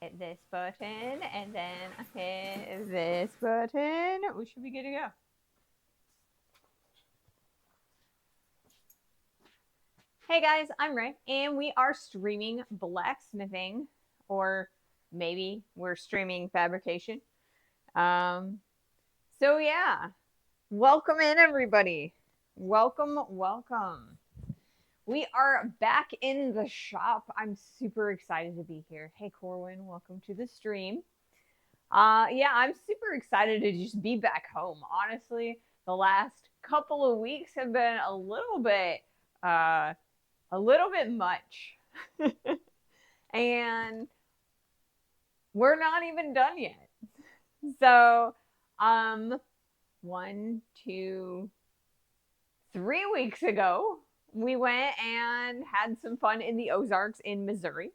hit this button, and then hit this button. We should be good to go. Hey guys, I'm Ray, and we are streaming blacksmithing, or maybe we're streaming fabrication. So yeah, welcome in everybody. Welcome. We are back in the shop. I'm super excited to be here. Hey Corwin, welcome to the stream. Yeah, I'm super excited to just be back home. Honestly, the last couple of weeks have been a little bit much. And we're not even done yet. So, 1, 2, 3 weeks ago, we went and had some fun in the Ozarks in Missouri.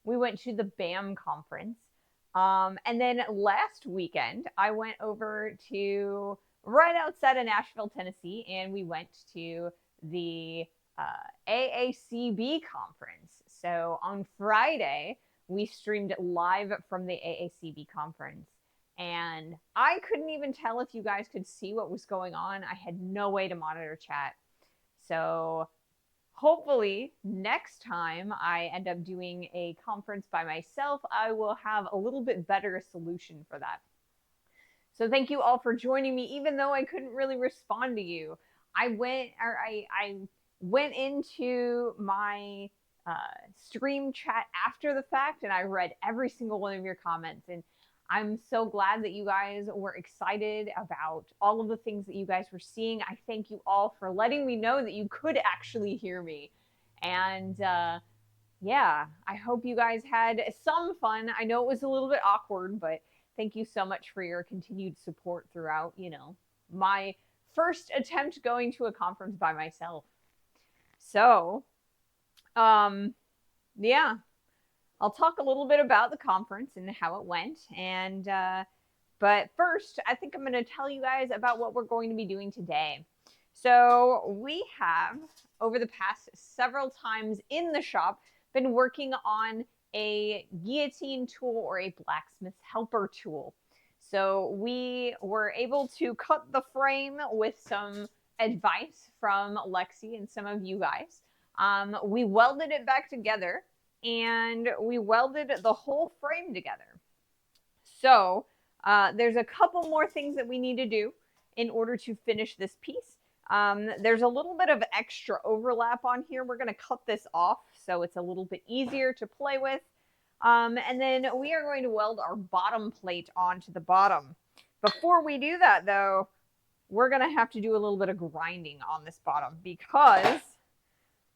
We went to the BAM conference. And then last weekend, I went over to right outside of Nashville, Tennessee, and we went to the AACB conference. So on Friday, we streamed live from the AACB conference. And I couldn't even tell if you guys could see what was going on. I had no way to monitor chat. So hopefully next time I end up doing a conference by myself, I will have a little bit better solution for that. So thank you all for joining me, even though I couldn't really respond to you. I went into my stream chat after the fact, and I read every single one of your comments, and I'm so glad that you guys were excited about all of the things that you guys were seeing. I thank you all for letting me know that you could actually hear me. And yeah, I hope you guys had some fun. I know it was a little bit awkward, but thank you so much for your continued support throughout, my first attempt going to a conference by myself. So, yeah, I'll talk a little bit about the conference and how it went. And, but first, I think I'm going to tell you guys about what we're going to be doing today. So we have, over the past several times in the shop, been working on a guillotine tool or a blacksmith helper tool. So we were able to cut the frame with some advice from Lexi and some of you guys. We welded it back together, and we welded the whole frame together. So there's a couple more things that we need to do in order to finish this piece. There's a little bit of extra overlap on here. We're going to cut this off so it's a little bit easier to play with. And then we are going to weld our bottom plate onto the bottom. Before we do that, though, we're going to have to do a little bit of grinding on this bottom because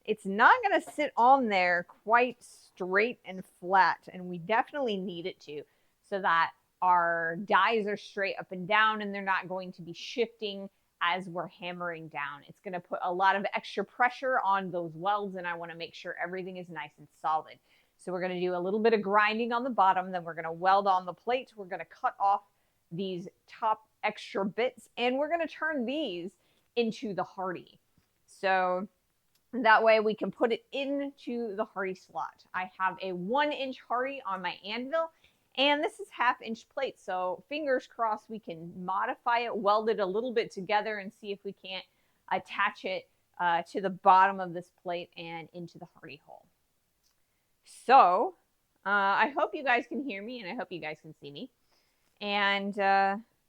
it's not going to sit on there quite straight and flat, and we definitely need it to, so that our dies are straight up and down and they're not going to be shifting as we're hammering down. It's going to put a lot of extra pressure on those welds, and I want to make sure everything is nice and solid. So we're going to do a little bit of grinding on the bottom, then we're going to weld on the plate. We're going to cut off these top extra bits, and we're going to turn these into the hardy. So that way we can put it into the hardy slot. I have a 1-inch hardy on my anvil, and this is 1/2-inch plate. So fingers crossed we can modify it, weld it a little bit together, and see if we can't attach it to the bottom of this plate and into the hardy hole. So I hope you guys can hear me, and I hope you guys can see me. And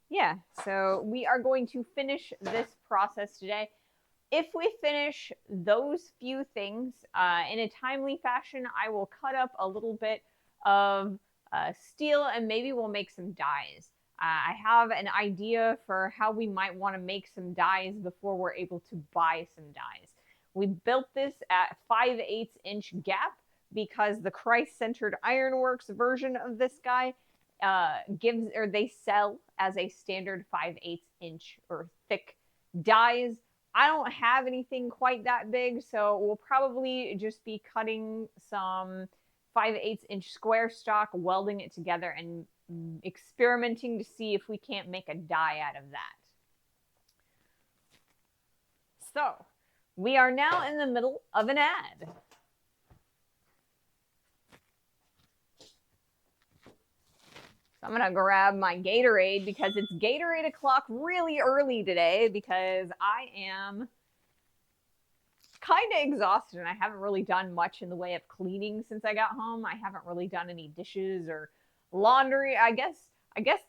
yeah, so we are going to finish this process today. If we finish those few things in a timely fashion, I will cut up a little bit of steel, and maybe we'll make some dies. I have an idea for how we might want to make some dies before we're able to buy some dies. We built this at 5/8-inch gap because the Christ-centered Ironworks version of this guy they sell as a standard 5/8-inch or thick dies. I don't have anything quite that big, so we'll probably just be cutting some 5/8-inch square stock, welding it together, and experimenting to see if we can't make a die out of that. So we are now in the middle of an ad. So I'm gonna grab my Gatorade because it's Gatorade o'clock really early today because I am kind of exhausted and I haven't really done much in the way of cleaning since I got home. I haven't really done any dishes or laundry. I guess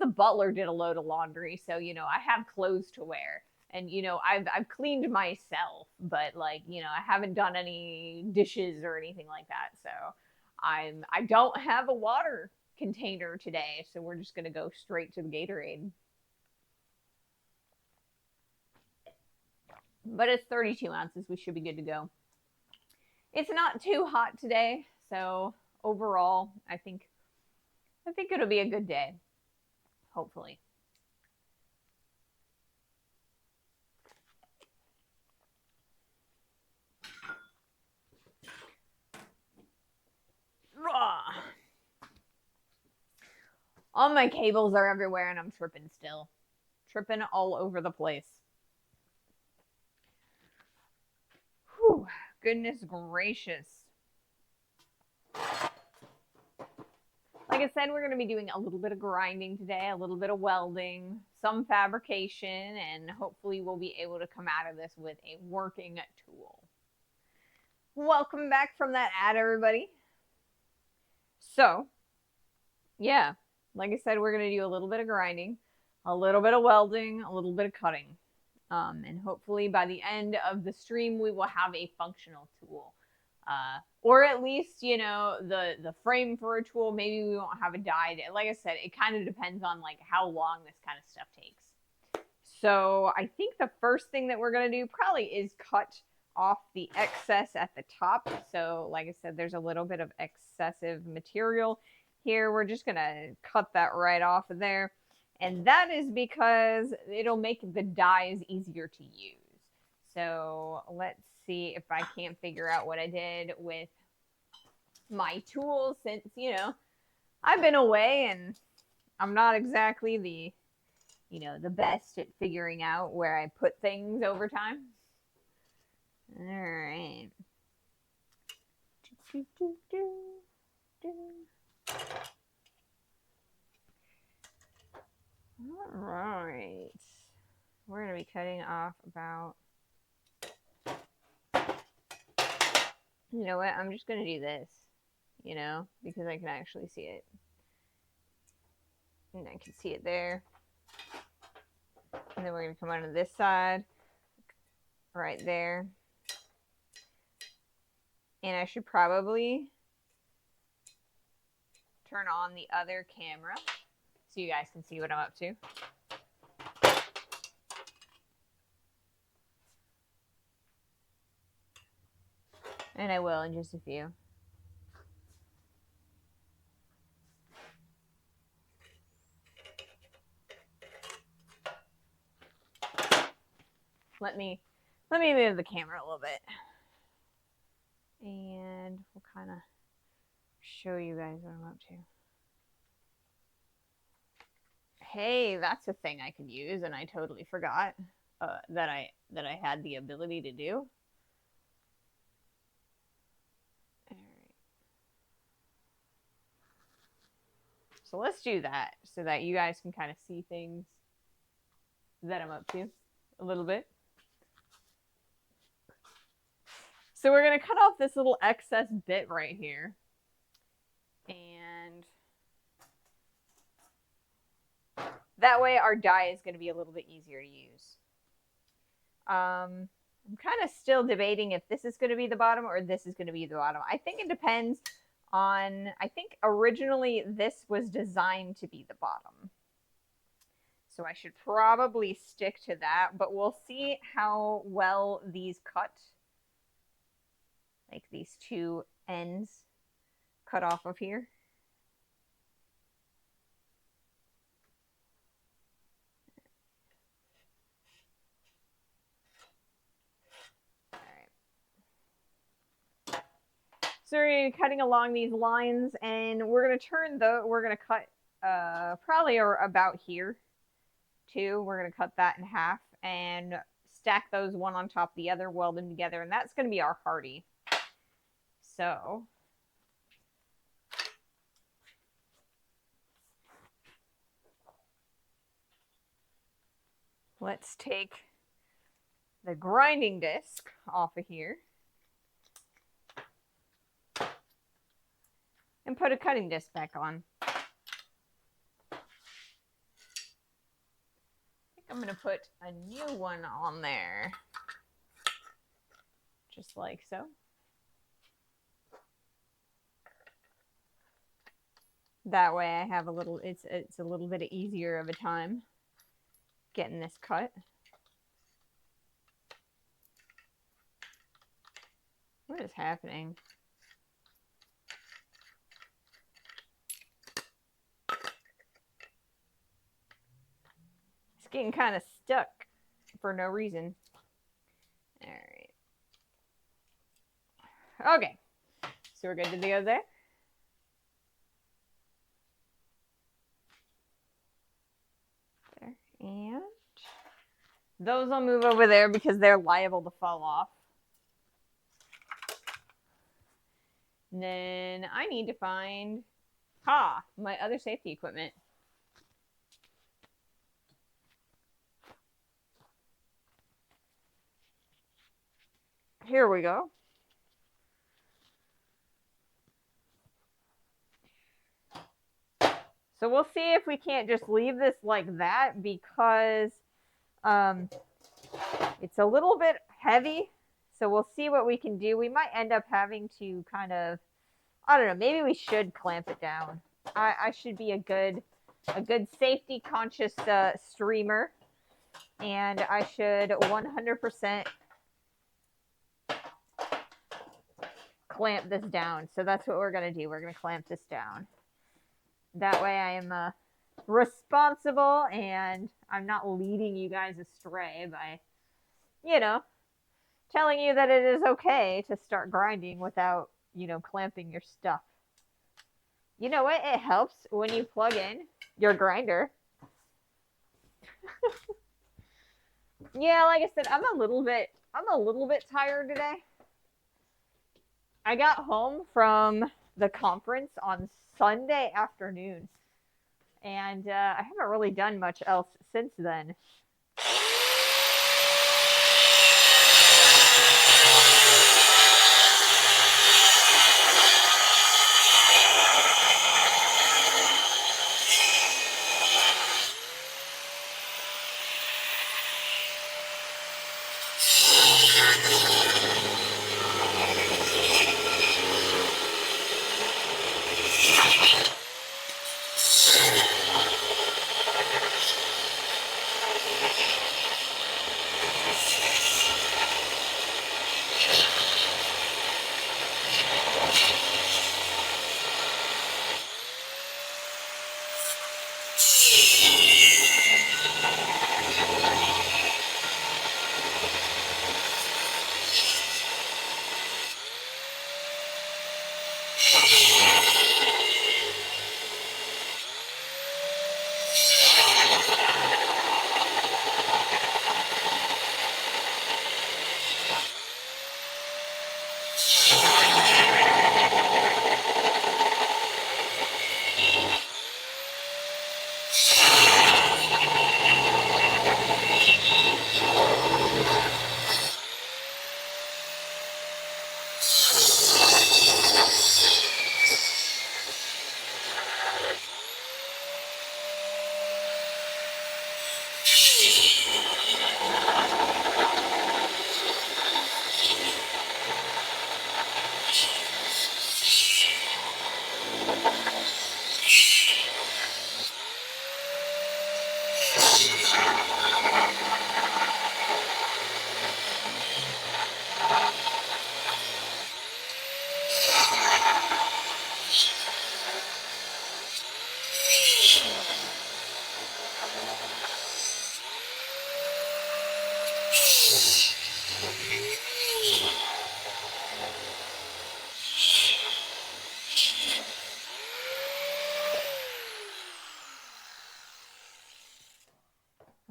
the butler did a load of laundry, so you know, I have clothes to wear. And you know, I've cleaned myself, but like, you know, I haven't done any dishes or anything like that. So I don't have a water container today, so we're just gonna go straight to the Gatorade. But it's 32 ounces. We should be good to go. It's not too hot today, so overall, I think it'll be a good day. Hopefully. All my cables are everywhere and I'm tripping still. Tripping all over the place. Whew, goodness gracious. Like I said, we're going to be doing a little bit of grinding today, a little bit of welding, some fabrication, and hopefully we'll be able to come out of this with a working tool. Welcome back from that ad, everybody. So, yeah, like I said, we're going to do a little bit of grinding, a little bit of welding, a little bit of cutting. And hopefully by the end of the stream, we will have a functional tool. Or at least, you know, the frame for a tool. Maybe we won't have a die. Like I said, it kind of depends on like how long this kind of stuff takes. So I think the first thing that we're going to do probably is cut off the excess at the top. So like I said, there's a little bit of excessive material here. We're just going to cut that right off of there. And that is because it'll make the dies easier to use. So let's see if I can't figure out what I did with my tools since, you know, I've been away and I'm not exactly the, you know, the best at figuring out where I put things over time. All right. All right. We're going to be cutting off about, you know what, I'm just going to do this, you know, because I can actually see it. And I can see it there. And then we're going to come onto this side, right there. And I should probably turn on the other camera so you guys can see what I'm up to. And I will in just a few. Let me move the camera a little bit. And we'll kind of show you guys what I'm up to. Hey, that's a thing I could use, and I totally forgot that I had the ability to do. All right. So let's do that so that you guys can kind of see things that I'm up to a little bit. So we're going to cut off this little excess bit right here. And that way our die is going to be a little bit easier to use. I'm kind of still debating if this is going to be the bottom or this is going to be the bottom. I think it depends on, I think originally this was designed to be the bottom. So I should probably stick to that, but we'll see how well these cut. Like these two ends cut off of here. All right. So we're going to be cutting along these lines, and we're going to cut probably about here too. We're going to cut that in half and stack those one on top of the other, weld them together, and that's going to be our hardy. So let's take the grinding disc off of here and put a cutting disc back on. I think I'm going to put a new one on there, just like so. That way I have a little, it's a little bit easier of a time getting this cut. What is happening? It's getting kind of stuck for no reason. All right. Okay. So we're good to go there. There. And those will move over there because they're liable to fall off. And then I need to find, my other safety equipment. Here we go. So we'll see if we can't just leave this like that because it's a little bit heavy. So we'll see what we can do. We might end up having to kind of, I don't know, maybe we should clamp it down. I should be a good safety conscious streamer, and I should 100% clamp this down. So that's what we're going to do. We're going to clamp this down. That way I am responsible and I'm not leading you guys astray by, telling you that it is okay to start grinding without, clamping your stuff. You know what? It helps when you plug in your grinder. Yeah, like I said, I'm a little bit tired today. I got home from the conference on Sunday afternoon, and I haven't really done much else since then.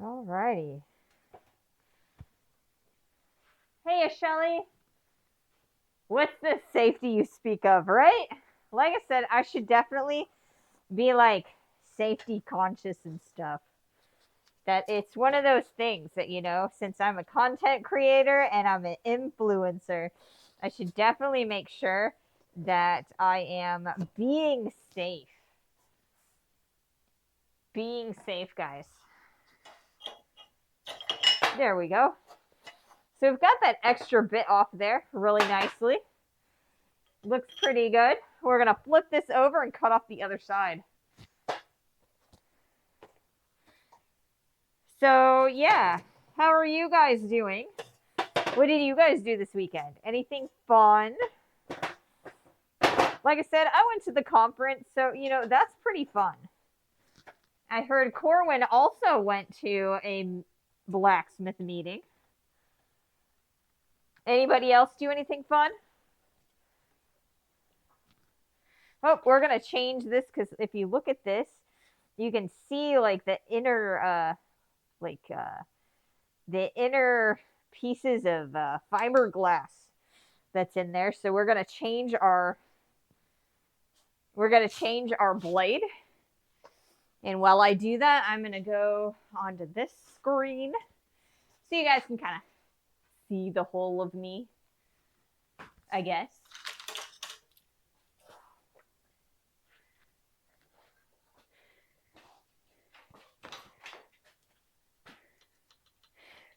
Alrighty. Hey, Shelly. What's the safety you speak of, right? Like I said, I should definitely be like safety conscious and stuff. that it's one of those things that, since I'm a content creator and I'm an influencer, I should definitely make sure that I am being safe. Being safe, guys. There we go. So we've got that extra bit off there really nicely. Looks pretty good. We're going to flip this over and cut off the other side. So, yeah. How are you guys doing? What did you guys do this weekend? Anything fun? Like I said, I went to the conference, so, that's pretty fun. I heard Corwin also went to a Blacksmith meeting. Anybody else do anything fun? Oh, we're going to change this because if you look at this, you can see like the inner, the inner pieces of fiberglass that's in there. So we're going to change our blade. And while I do that, I'm going to go onto this screen so you guys can kind of see the whole of me, I guess.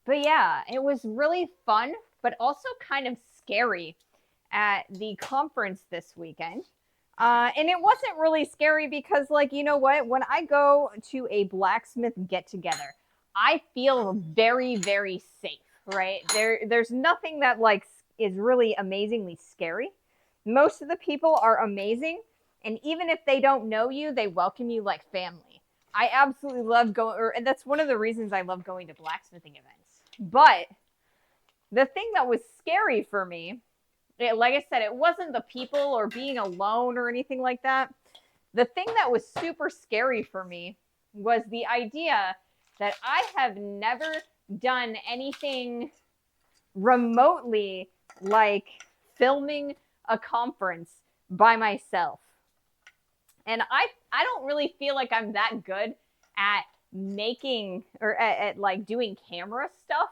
But yeah, it was really fun, but also kind of scary at the conference this weekend. And it wasn't really scary because, like, you know what? When I go to a Blacksmith get-together, I feel very, very safe, right? There's nothing that, like, is really amazingly scary. Most of the people are amazing, and even if they don't know you, they welcome you like family. I absolutely love and that's one of the reasons I love going to blacksmithing events. But the thing that was scary for me, like I said, it wasn't the people or being alone or anything like that. The thing that was super scary for me was the idea that I have never done anything remotely like filming a conference by myself. And I don't really feel like I'm that good at making or at like doing camera stuff.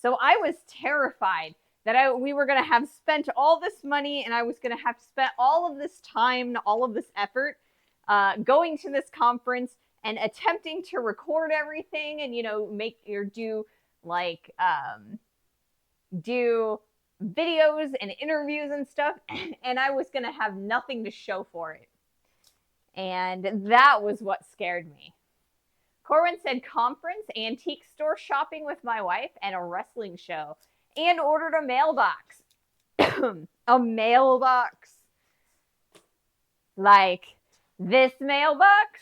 So I was terrified that we were going to have spent all this money and I was going to have spent all of this time, all of this effort going to this conference and attempting to record everything and, do videos and interviews and stuff. And I was going to have nothing to show for it. And that was what scared me. Corwin said conference, antique store shopping with my wife, and a wrestling show. And ordered a mailbox. A mailbox. Like this mailbox.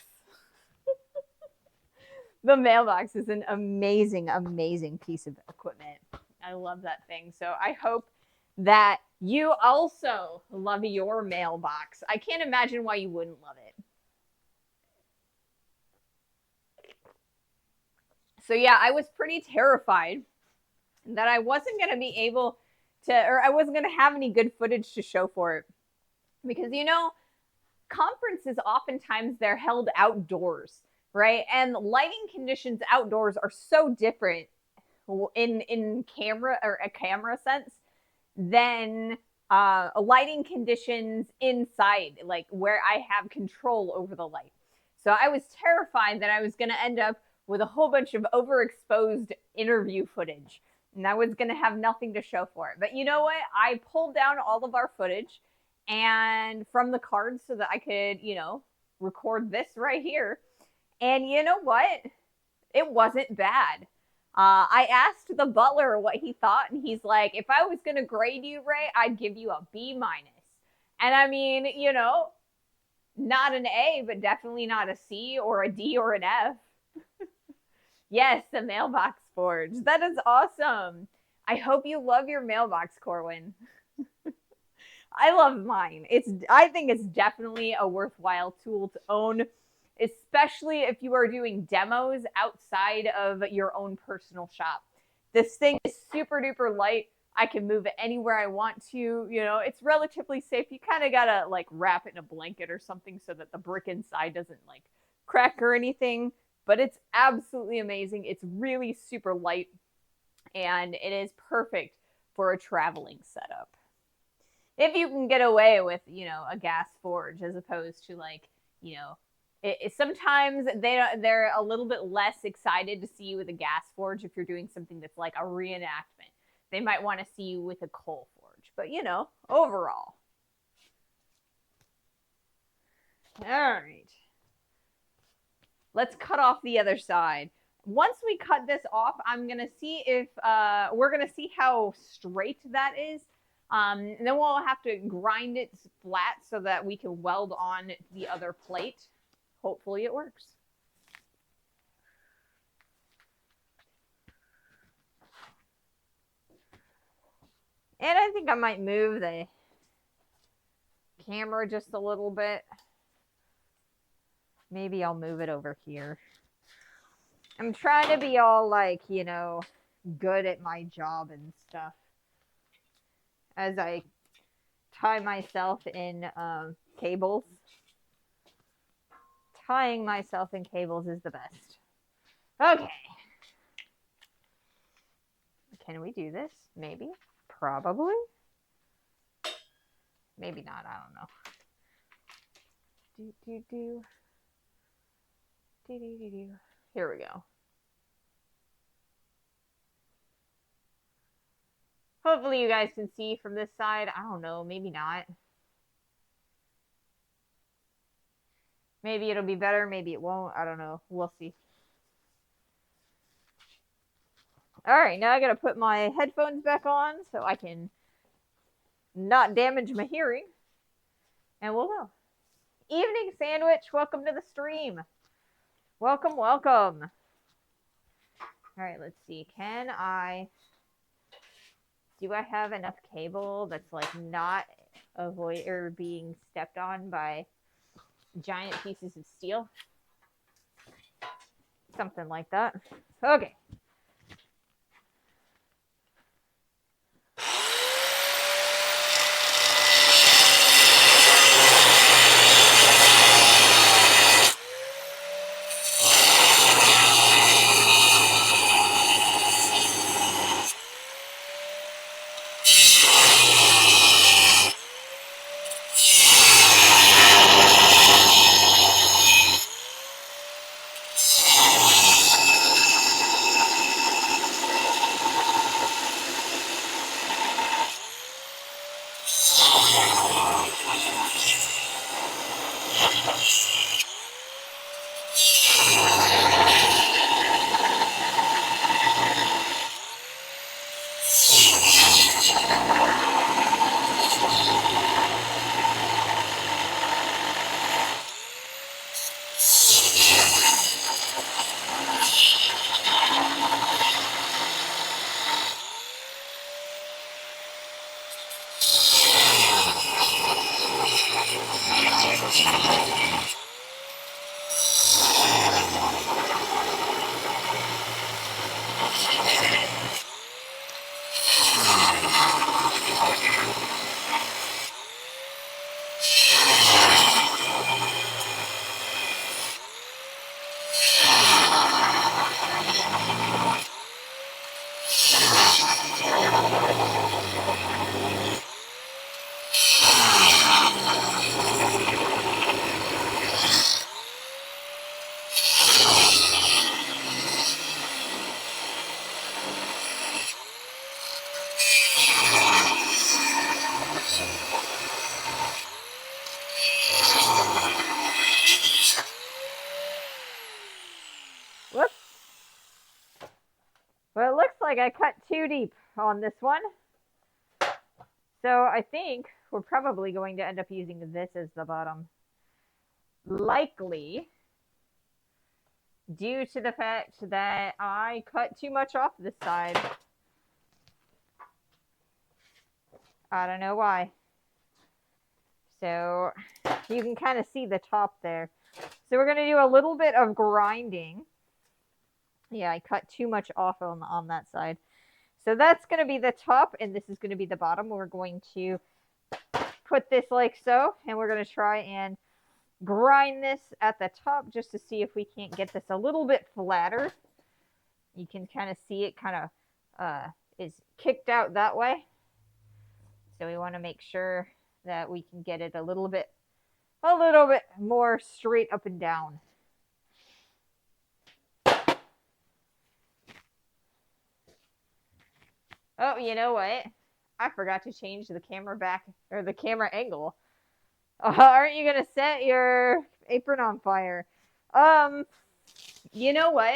The mailbox is an amazing, amazing piece of equipment. I love that thing. So I hope that you also love your mailbox. I can't imagine why you wouldn't love it. So yeah, I was pretty terrified that I wasn't going to be able to, or I wasn't going to have any good footage to show for it. Because, conferences oftentimes they're held outdoors, right? And lighting conditions outdoors are so different in camera or a camera sense than lighting conditions inside, like where I have control over the light. So I was terrified that I was going to end up with a whole bunch of overexposed interview footage. And I was going to have nothing to show for it. But you know what? I pulled down all of our footage and from the cards so that I could, record this right here. And you know what? It wasn't bad. I asked the butler what he thought, and he's like, if I was going to grade you, Ray, I'd give you a B-. And I mean, not an A, but definitely not a C or a D or an F. Yes, the mailbox forge. That is awesome. I hope you love your mailbox, Corwin. I love mine. I think it's definitely a worthwhile tool to own, especially if you are doing demos outside of your own personal shop. This thing is super duper light. I can move it anywhere I want to. It's relatively safe. You kind of gotta like wrap it in a blanket or something so that the brick inside doesn't like crack or anything. but it's absolutely amazing. It's really super light, and it is perfect for a traveling setup. If you can get away with, a gas forge as opposed to sometimes they're a little bit less excited to see you with a gas forge if you're doing something that's like a reenactment. They might want to see you with a coal forge, but overall. All right. Let's cut off the other side. Once we cut this off, I'm going to see if we're going to see how straight that is. And then we'll have to grind it flat so that we can weld on the other plate. Hopefully it works. And I think I might move the camera just a little bit. Maybe I'll move it over here. I'm trying to be all like, good at my job and stuff. As I tie myself in cables. Tying myself in cables is the best. Okay. Can we do this? Maybe. Probably. Maybe not. I don't know. Here we go. Hopefully you guys can see from this side. I don't know. Maybe not. Maybe it'll be better. Maybe it won't. I don't know. We'll see. All right. Now I got to put my headphones back on so I can not damage my hearing. And we'll go. Evening Sandwich. Welcome to the stream. Welcome, welcome. All right. Let's see. Do I have enough cable that's like not avoid or being stepped on by giant pieces of steel? Something like that. Okay. Whoops. Well, it looks like I cut too deep on this one. So I think we're probably going to end up using this as the bottom. Likely due to the fact that I cut too much off this side. I don't know why. So you can kind of see the top there. So we're going to do a little bit of grinding. Yeah, I cut too much off on that side. So that's going to be the top, and this is going to be the bottom. We're going to put this like so, and we're going to try and grind this at the top just to see if we can't get this a little bit flatter. You can kind of see it kind of is kicked out that way. So we want to make sure that we can get it a little bit more straight up and down. Oh, you know what? I forgot to change the camera back, or the camera angle. Aren't you gonna set your apron on fire? You know what?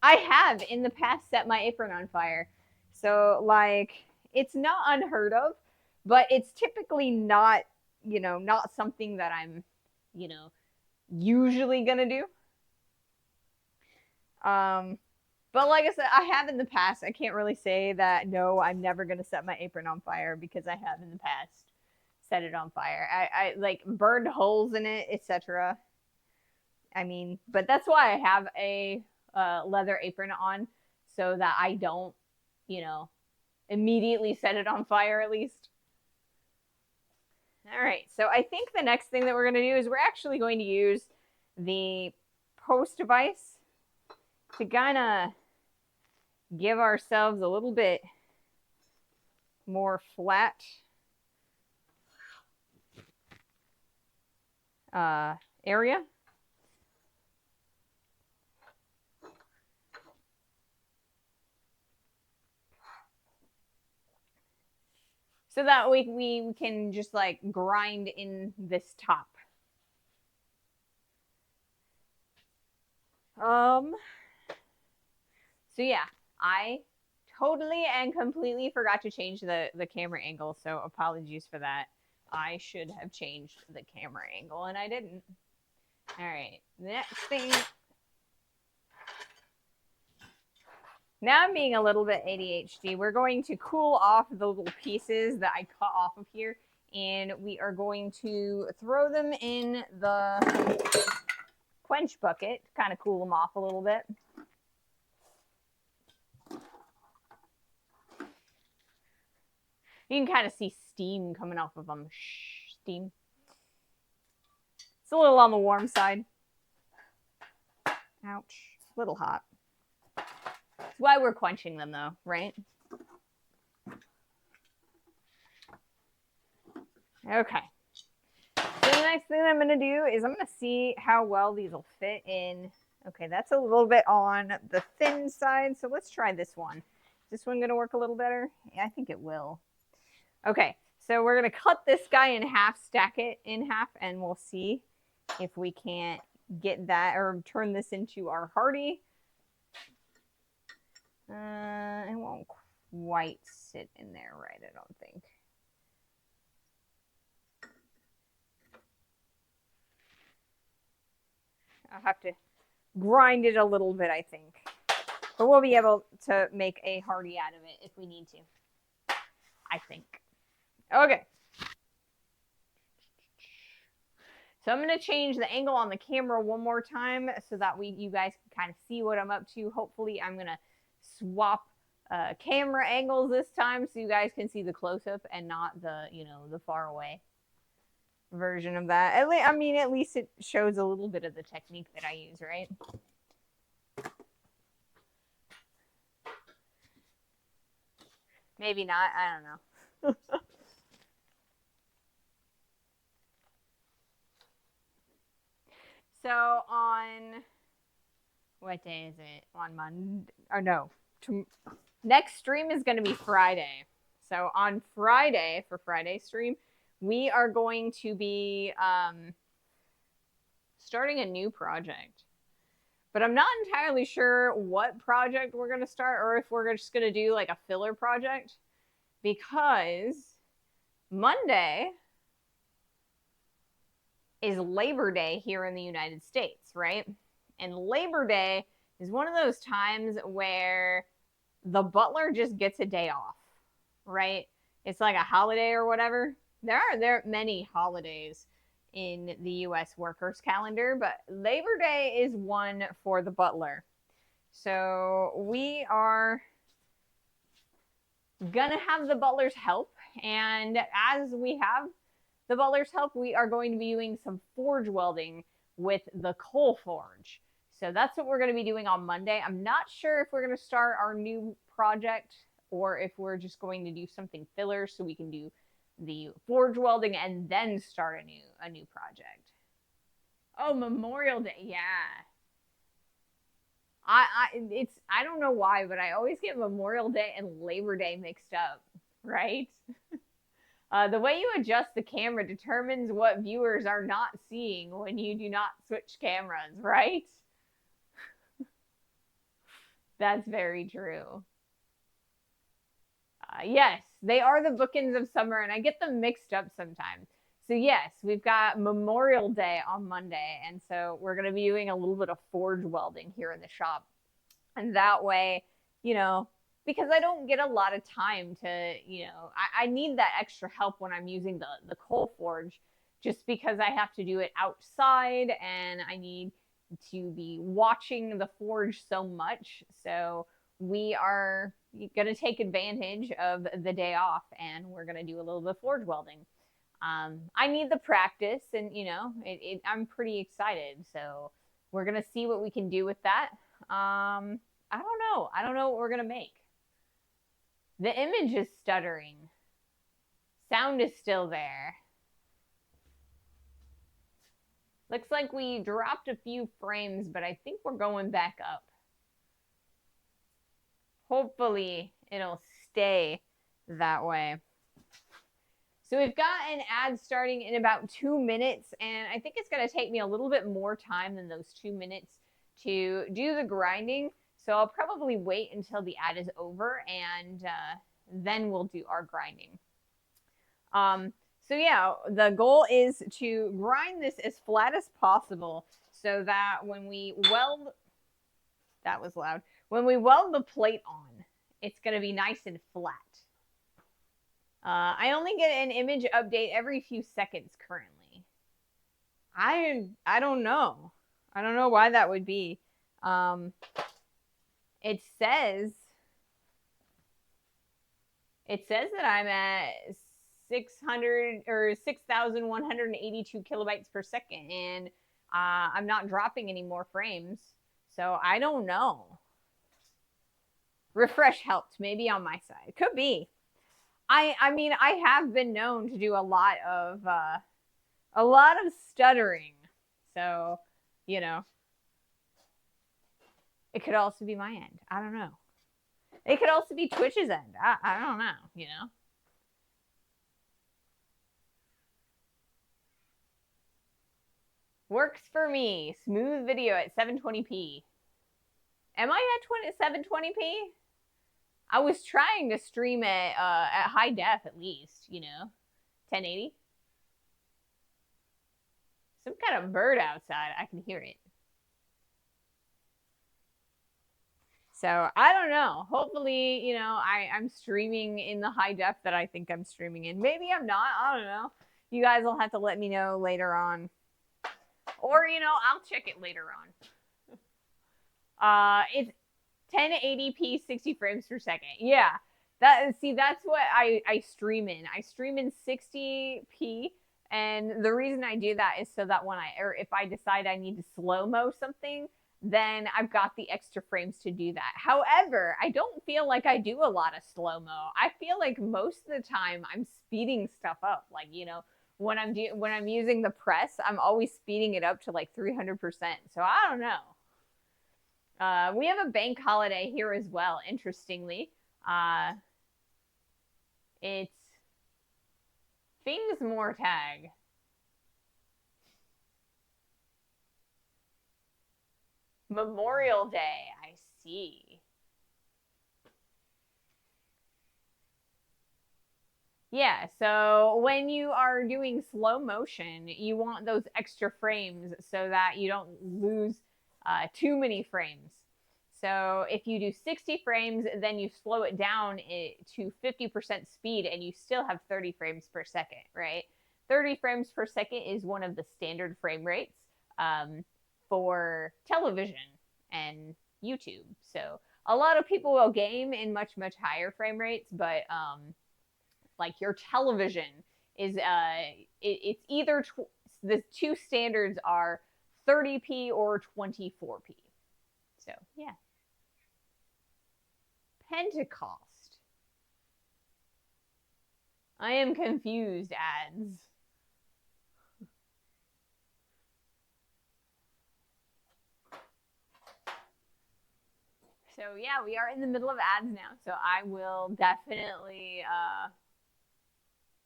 I have in the past set my apron on fire. So, like, it's not unheard of, but it's typically not, not something that I'm, usually gonna do. But like I said, I have in the past. I can't really say that, no, I'm never gonna set my apron on fire, because I have in the past set it on fire. I like burned holes in it, etc. I mean, but that's why I have a leather apron on, so that I don't, immediately set it on fire at least. All right, so I think the next thing that we're going to do is we're actually going to use the post vise to kind of give ourselves a little bit more flat area. So that we can just like grind in this top. So yeah, I totally and completely forgot to change the camera angle, so apologies for that. I should have changed the camera angle, and I didn't. All right, next thing. Now I'm being a little bit ADHD. We're going to cool off the little pieces that I cut off of here, and we are going to throw them in the quench bucket to kind of cool them off a little bit. You can kind of see steam coming off of them. Shh, steam. It's a little on the warm side. Ouch. A little hot. That's why we're quenching them though, right? Okay. So the next thing I'm going to do is I'm going to see how well these will fit in. Okay, that's a little bit on the thin side, so let's try this one. Is this one going to work a little better? Yeah, I think it will. Okay, so we're going to cut this guy in half, stack it in half, and we'll see if we can't get that or turn this into our hearty. It won't quite sit in there right, I don't think. I'll have to grind it a little bit, I think. But we'll be able to make a hearty out of it if we need to. I think. Okay. So I'm going to change the angle on the camera one more time so that you guys can kind of see what I'm up to. Hopefully I'm going to swap camera angles this time so you guys can see the close-up and not the, the far away version of that. At least it shows a little bit of the technique that I use, right? Maybe not. I don't know. So on what day is it? On Monday? Or no. Next stream is going to be Friday. So on Friday, for Friday's stream, we are going to be starting a new project. But I'm not entirely sure what project we're going to start, or if we're just going to do like a filler project. Because Monday is Labor Day here in the United States, right? And Labor Day is one of those times where the butler just gets a day off, right? It's like a holiday or whatever. There are many holidays in the U.S. workers calendar, but Labor Day is one for the butler. So we are gonna have the butlers help, and as we have the Butler's help, we are going to be doing some forge welding with the coal forge. So that's what we're going to be doing on Monday. I'm not sure if we're going to start our new project or if we're just going to do something filler so we can do the forge welding and then start a new project. Oh, Memorial Day, yeah. I don't know why, but I always get Memorial Day and Labor Day mixed up, right? The way you adjust the camera determines what viewers are not seeing when you do not switch cameras, right? That's very true. Yes, they are the bookends of summer, and I get them mixed up sometimes. So yes, we've got Memorial Day on Monday, and so we're going to be doing a little bit of forge welding here in the shop. And that way, you know, because I don't get a lot of time to, I need that extra help when I'm using the coal forge, just because I have to do it outside and I need to be watching the forge so much. So we are going to take advantage of the day off and we're going to do a little bit of forge welding. I need the practice and, I'm pretty excited. So we're going to see what we can do with that. I don't know. I don't know what we're going to make. The image is stuttering. Sound is still there. Looks like we dropped a few frames, but I think we're going back up. Hopefully it'll stay that way. So we've got an ad starting in about 2 minutes, and I think it's going to take me a little bit more time than those 2 minutes to do the grinding. So I'll probably wait until the ad is over, and then we'll do our grinding. So yeah, the goal is to grind this as flat as possible so that when we weld, that was loud, when we weld the plate on, it's going to be nice and flat. I only get an image update every few seconds currently. I don't know. I don't know why that would be. It says that I'm at 600 or 6,182 kilobytes per second, and I'm not dropping any more frames. So I don't know. Refresh helped, maybe on my side. Could be. I mean, I have been known to do a lot of stuttering. So, it could also be my end. I don't know. It could also be Twitch's end. I don't know, Works for me. Smooth video at 720p. Am I at 720p? I was trying to stream at high def at least, 1080. Some kind of bird outside. I can hear it. So I don't know. Hopefully, I'm streaming in the high def that I think I'm streaming in. Maybe I'm not. I don't know. You guys will have to let me know later on. Or, I'll check it later on. It's 1080p, 60 frames per second. Yeah. That's what I stream in. I stream in 60p. And the reason I do that is so that if I decide I need to slow-mo something, then I've got the extra frames to do that. However, I don't feel like I do a lot of slow-mo. I feel like most of the time I'm speeding stuff up. Like, when I'm using the press, I'm always speeding it up to like 300%. So I don't know. We have a bank holiday here as well, interestingly. It's Things More Tag. Memorial Day, I see. Yeah, so when you are doing slow motion, you want those extra frames so that you don't lose too many frames. So if you do 60 frames, then you slow it down to 50% speed and you still have 30 frames per second, right? 30 frames per second is one of the standard frame rates for television and YouTube. So a lot of people will game in much, much higher frame rates, but like your television is it's either the two standards are 30p or 24p. So yeah. Pentecost. I am confused, ads. So yeah, we are in the middle of ads now. So I will definitely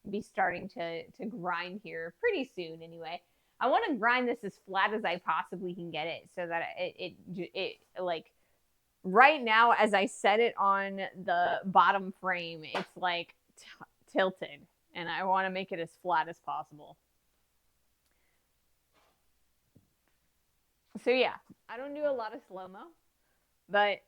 be starting to grind here pretty soon anyway. I want to grind this as flat as I possibly can get it so that it like right now as I set it on the bottom frame, it's like tilted, and I want to make it as flat as possible. So yeah, I don't do a lot of slow-mo, but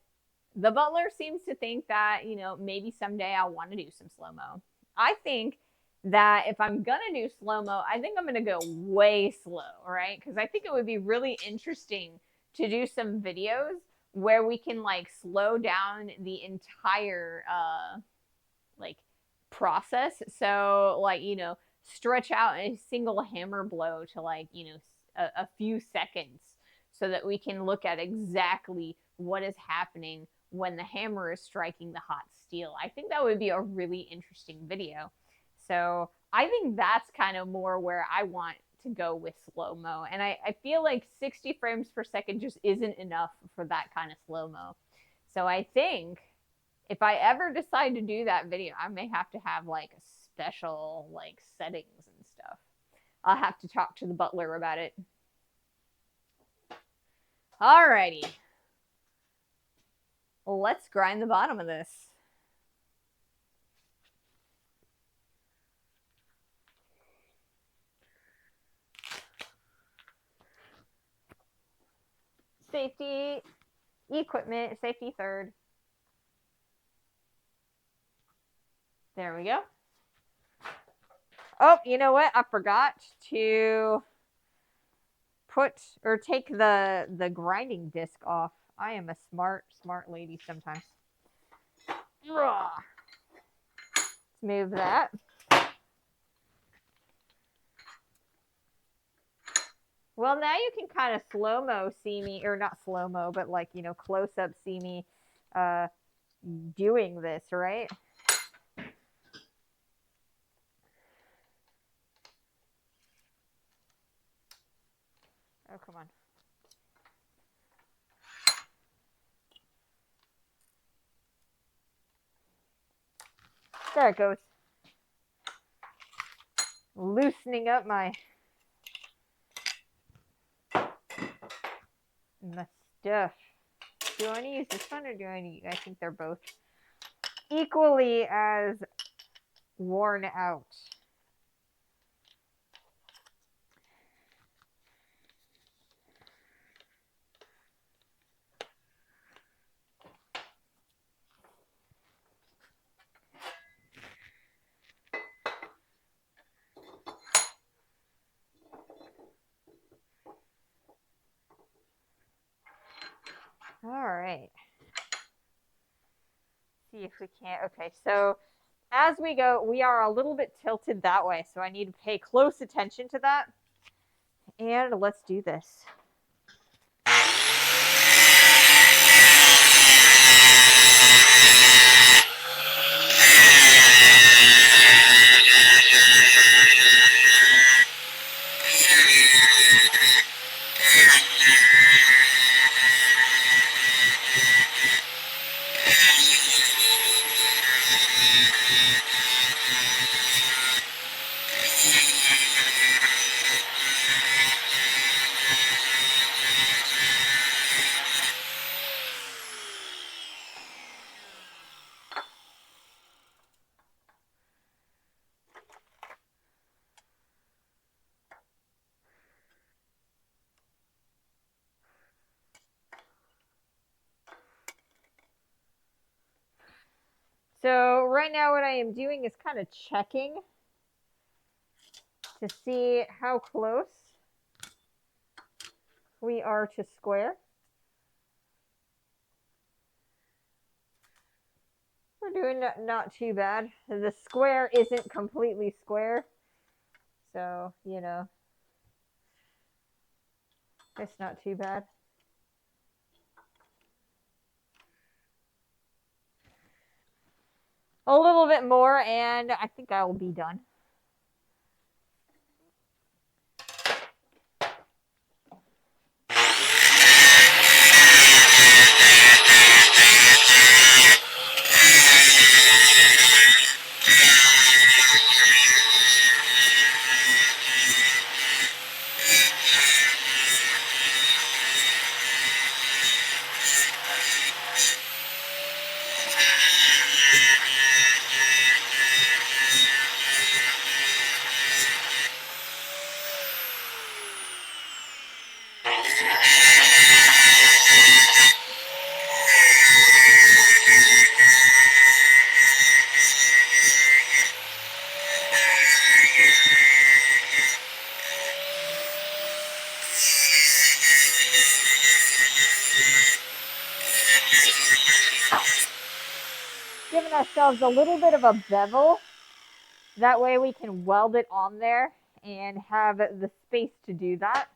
the butler seems to think that, you know, maybe someday I'll want to do some slow-mo. I think that if I'm going to do slow-mo, I think I'm going to go way slow, right? Because I think it would be really interesting to do some videos where we can like slow down the entire like process. So like, you know, stretch out a single hammer blow to like, you know, a few seconds so that we can look at exactly what is happening when the hammer is striking the hot steel. I think that would be a really interesting video. So I think that's kind of more where I want to go with slow-mo. And I feel like 60 frames per second just isn't enough for that kind of slow-mo. So I think if I ever decide to do that video, I may have to have like special like settings and stuff. I'll have to talk to the butler about it. Alrighty. Well, let's grind the bottom of this. Safety, equipment, safety third. There we go. Oh, you know what? I forgot to put or take the grinding disc off. I am a smart lady sometimes. Let's move that. Well, now you can kind of slow-mo see me, or not slow-mo, but like, you know, close-up see me doing this, right? Oh, come on. There it goes. Loosening up my stuff. Do I want to use this one or do I need? I think they're both equally as worn out. All right. See if we can't. Okay, so as we go, we are a little bit tilted that way, so I need to pay close attention to that. And let's do this. So right now what I am doing is kind of checking to see how close we are to square. We're doing not too bad. The square isn't completely square. So, you know, it's not too bad. A little bit more, and I think I will be done. Giving ourselves a little bit of a bevel. That way we can weld it on there and have the space to do that.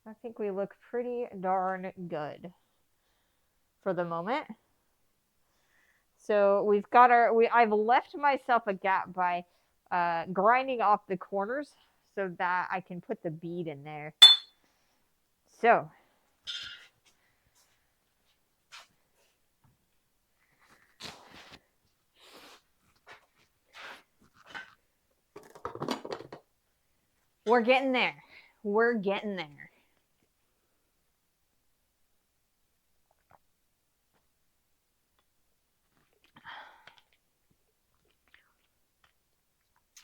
I think we look pretty darn good for the moment. So we've got I've left myself a gap by grinding off the corners so that I can put the bead in there. So we're getting there. We're getting there.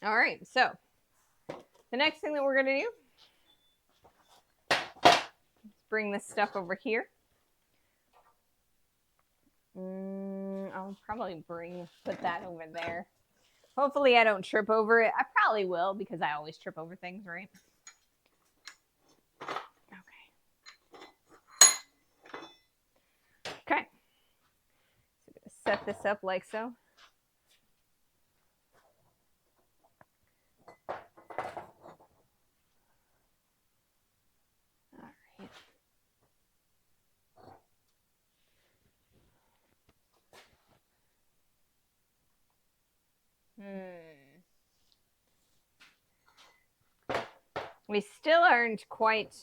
All right, so the next thing that we're going to do is bring this stuff over here. I'll probably put that over there. Hopefully I don't trip over it. I probably will because I always trip over things, right? Okay. So I'm going to set this up like so. We still aren't quite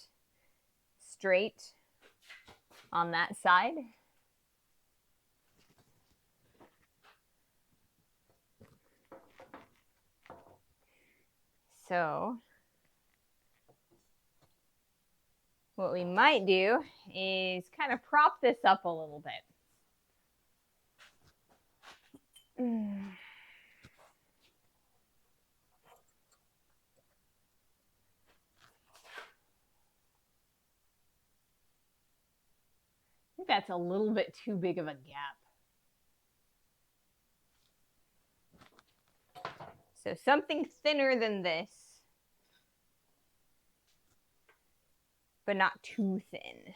straight on that side. So what we might do is kind of prop this up a little bit. I think that's a little bit too big of a gap. So something thinner than this, but not too thin.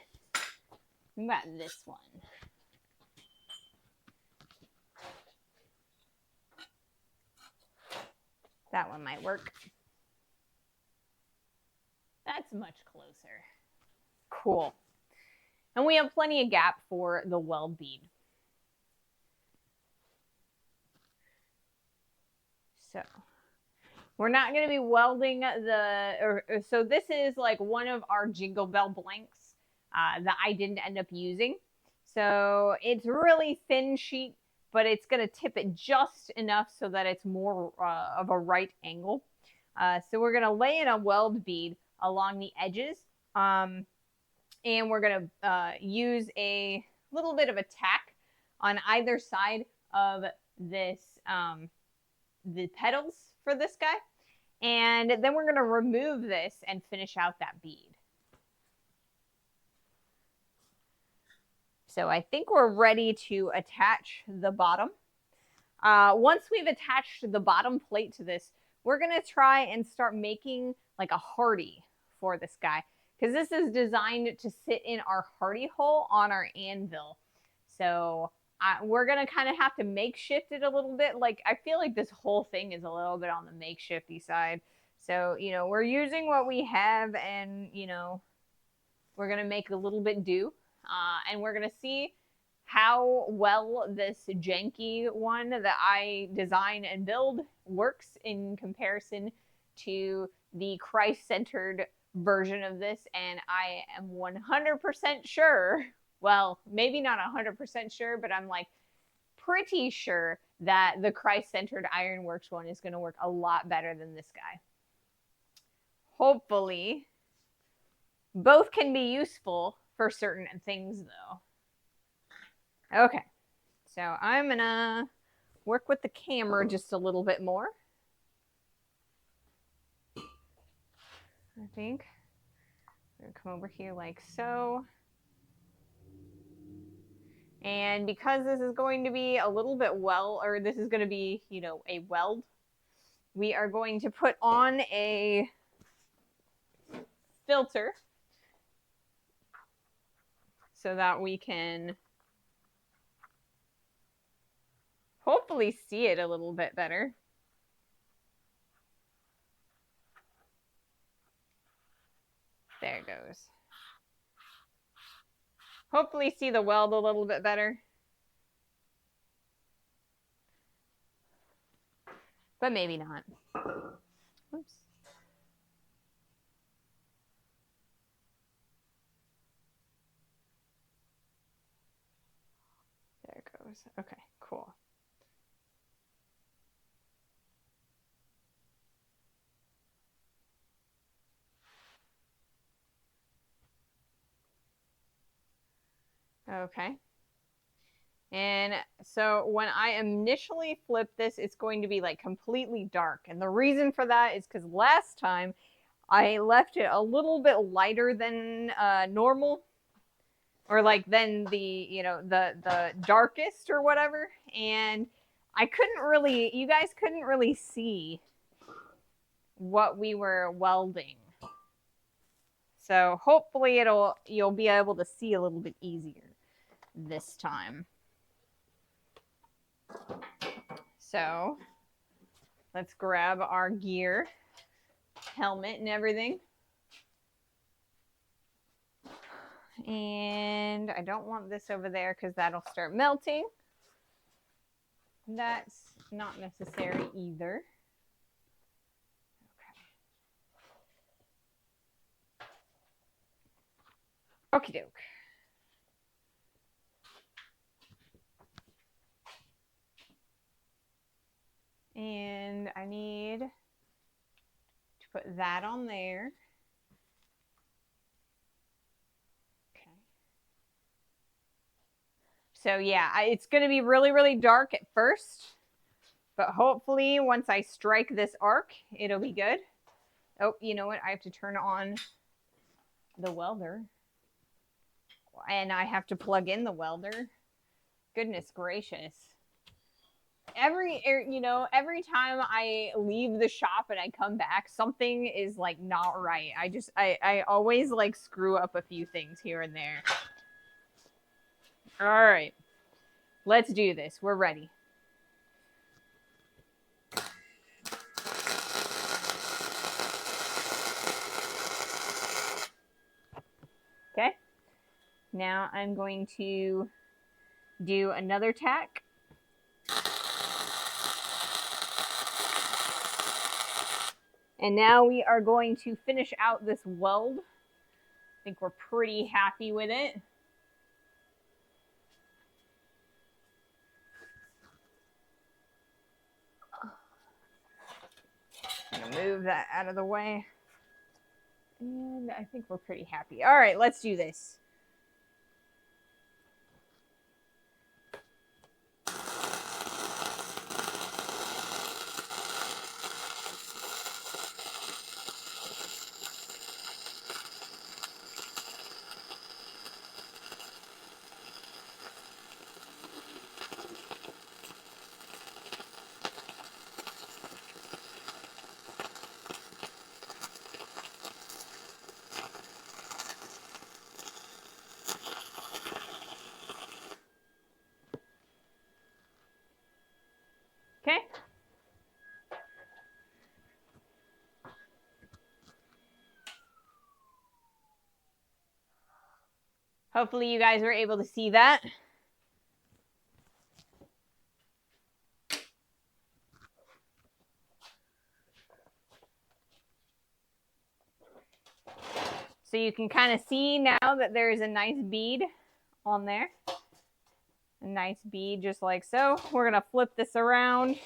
What about this one? That one might work. That's much closer. Cool. And we have plenty of gap for the weld bead. So we're not going to be welding so this is like one of our Jingle Bell blanks that I didn't end up using. So it's really thin sheet, but it's going to tip it just enough so that it's more of a right angle. So we're going to lay in a weld bead along the edges. And we're going to use a little bit of a tack on either side of this, the petals for this guy. And then we're going to remove this and finish out that bead. So I think we're ready to attach the bottom. Once we've attached the bottom plate to this, we're going to try and start making like a hardy for this guy, because this is designed to sit in our hardy hole on our anvil. So we're going to kind of have to makeshift it a little bit. Like, I feel like this whole thing is a little bit on the makeshifty side. So, we're using what we have, and, we're going to make a little bit do. And we're going to see how well this janky one that I design and build works in comparison to the Christ-centered version of this. And I am 100% sure, well, maybe not 100% sure, but I'm like pretty sure that the Christ-centered Ironworks one is going to work a lot better than this guy. Hopefully, both can be useful for certain things, though. Okay, so I'm going to work with the camera just a little bit more. I think I'm going to come over here like so. And because this is going to be a little bit this is going to be, a weld, we are going to put on a filter so that we can hopefully see it a little bit better. There it goes. Hopefully see the weld a little bit better. But maybe not. Oops. There it goes. Okay, cool. Okay. And so when I initially flip this, it's going to be like completely dark. And the reason for that is because last time I left it a little bit lighter than normal, or like than the, the darkest or whatever. And you guys couldn't really see what we were welding. So hopefully you'll be able to see a little bit easier this time. So let's grab our gear, helmet and everything. And I don't want this over there because that'll start melting. That's not necessary either. Okay. Okie doke. And I need to put that on there. Okay. So yeah, it's going to be really, really dark at first, but hopefully once I strike this arc, it'll be good. Oh, you know what? I have to turn on the welder. And I have to plug in the welder. Goodness gracious. Every time I leave the shop and I come back, something is like not right. I always like screw up a few things here and there. All right, let's do this. We're ready. Okay. Now I'm going to do another tack. And now we are going to finish out this weld. I think we're pretty happy with it. I'm gonna move that out of the way. And I think we're pretty happy. All right, let's do this. Okay. Hopefully you guys were able to see that. So you can kind of see now that there's a nice bead on there. A nice bead just like so. We're going to flip this around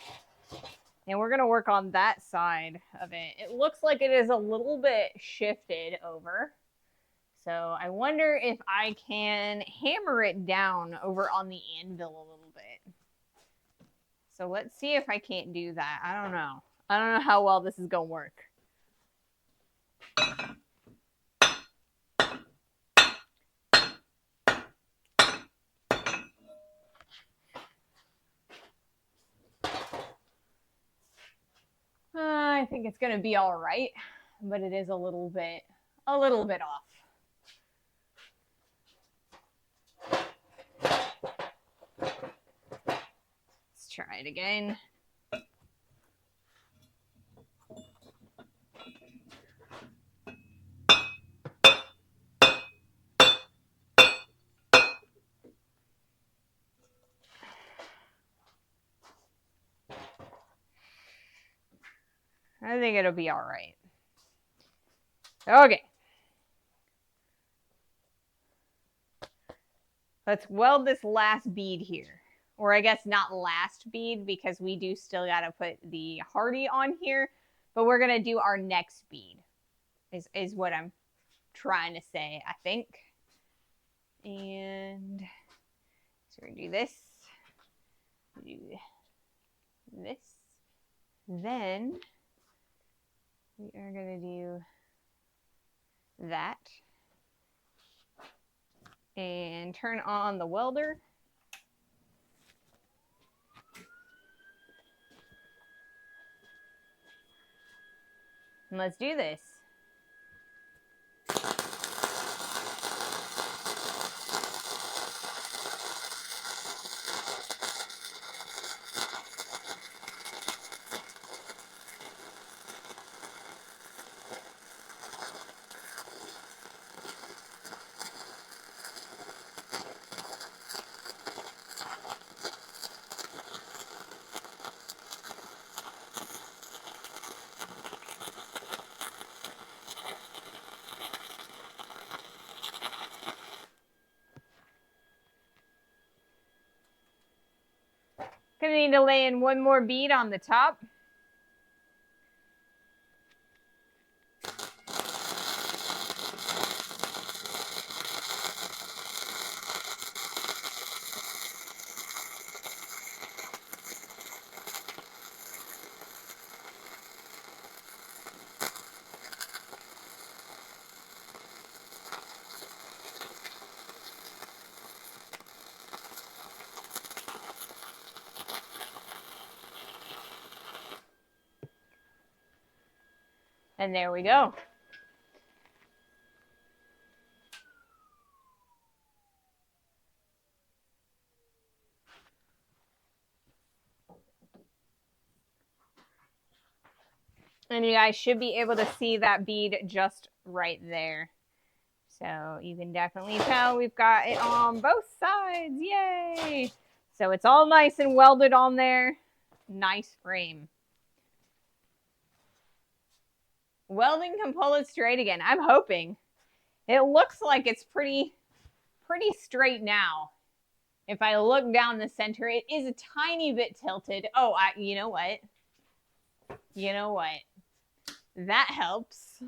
and we're going to work on that side of it. It looks like it is a little bit shifted over. So I wonder if I can hammer it down over on the anvil a little bit. So let's see if I can't do that. I don't know. I don't know how well this is going to work. I think it's going to be all right, but it is a little bit off. Let's try it again. I think it'll be all right. Okay. Let's weld this last bead here. Or I guess not last bead because we do still got to put the hardy on here. But we're going to do our next bead is what I'm trying to say, I think. And so we do this. Do this. Then we are going to do that. And turn on the welder. And let's do this. Gonna need to lay in one more bead on the top. And there we go. And you guys should be able to see that bead just right there. So you can definitely tell we've got it on both sides. Yay! So it's all nice and welded on there. Nice frame. Welding can pull it straight again. I'm hoping. It looks like it's pretty straight now. If I look down the center, it is a tiny bit tilted. Oh, you know what? You know what? That helps.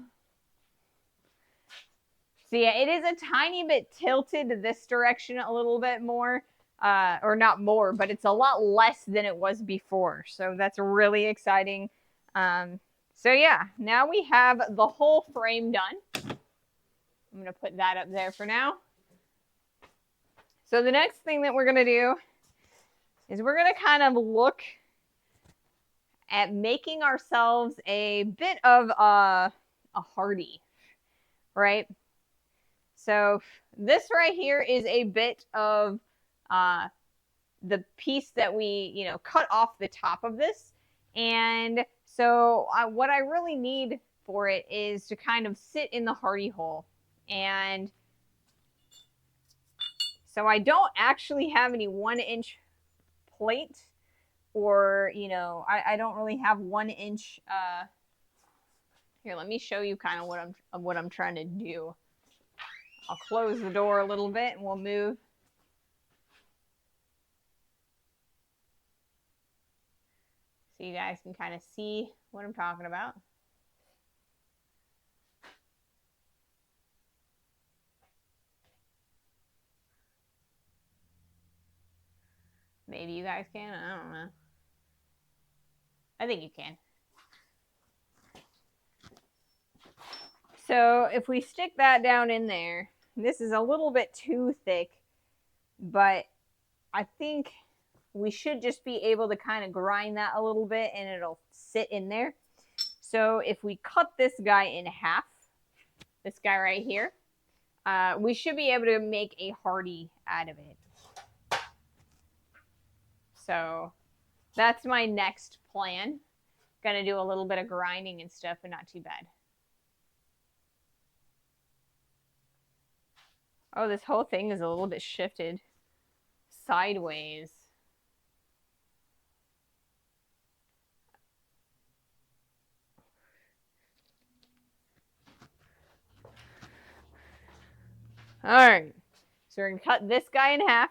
So yeah, it is a tiny bit tilted this direction a little bit more. Or not more, but it's a lot less than it was before. So that's really exciting. So yeah, now we have the whole frame done. I'm going to put that up there for now. So the next thing that we're going to do is we're going to kind of look at making ourselves a bit of a hardy, right? So this right here is a bit of the piece that we, you know, cut off the top of this. And so what I really need for it is to kind of sit in the hardy hole. And so I don't actually have any 1-inch plate, or, you know, I don't really have 1-inch. Here, let me show you kind of what I'm trying to do. I'll close the door a little bit and we'll move. So you guys can kind of see what I'm talking about. Maybe you guys can. I don't know. I think you can. So if we stick that down in there, this is a little bit too thick, but I think we should just be able to kind of grind that a little bit and it'll sit in there. So if we cut this guy in half, this guy right here, we should be able to make a hardy out of it. So that's my next plan. Gonna do a little bit of grinding and stuff, but not too bad. Oh, this whole thing is a little bit shifted sideways. All right, so we're gonna cut this guy in half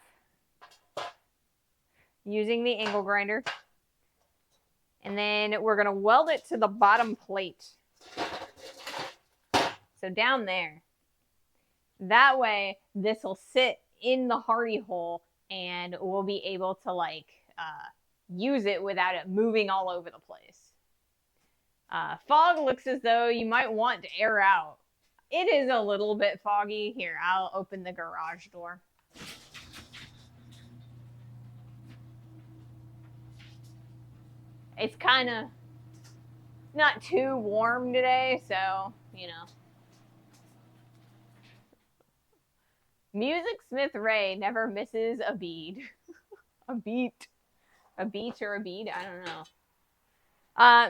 using the angle grinder. And then we're gonna weld it to the bottom plate. So down there. That way, this will sit in the hardy hole and we'll be able to like use it without it moving all over the place. Fog looks as though you might want to air out. It is a little bit foggy. Here, I'll open the garage door. It's kind of not too warm today, so, you know. Music Smith Ray never misses a bead. A beat. A beat or a bead? I don't know.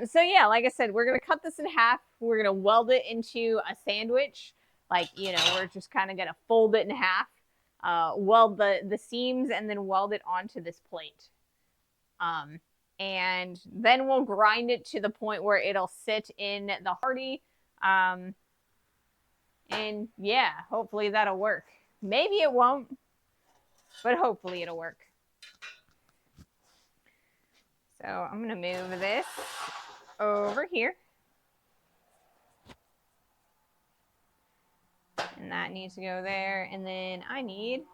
So yeah, like I said, we're going to cut this in half. We're going to weld it into a sandwich. Like, you know, we're just kind of going to fold it in half. Weld the seams and then weld it onto this plate. And then we'll grind it to the point where it'll sit in the hardy. And yeah, hopefully that'll work. Maybe it won't, but hopefully it'll work. So I'm going to move this over here. And that needs to go there. And then I need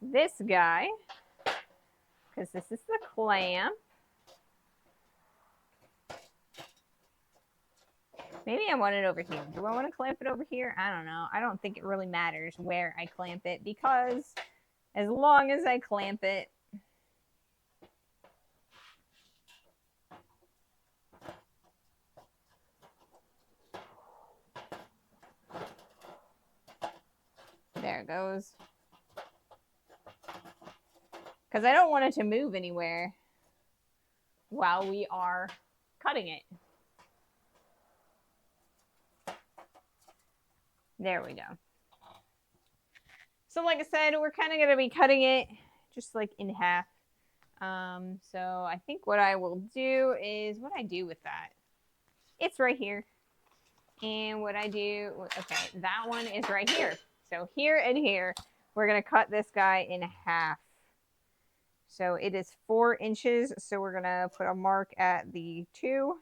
this guy, because this is the clamp. Maybe I want it over here. Do I want to clamp it over here? I don't know. I don't think it really matters where I clamp it, because as long as I clamp it, there it goes. Because I don't want it to move anywhere while we are cutting it. There we go. So like I said, we're kind of going to be cutting it just like in half. So I think what I will do is, what I do with that, it's right here. And what I do, okay, that one is right here. So here and here, we're going to cut this guy in half. So it is 4 inches. So we're going to put a mark at the 2.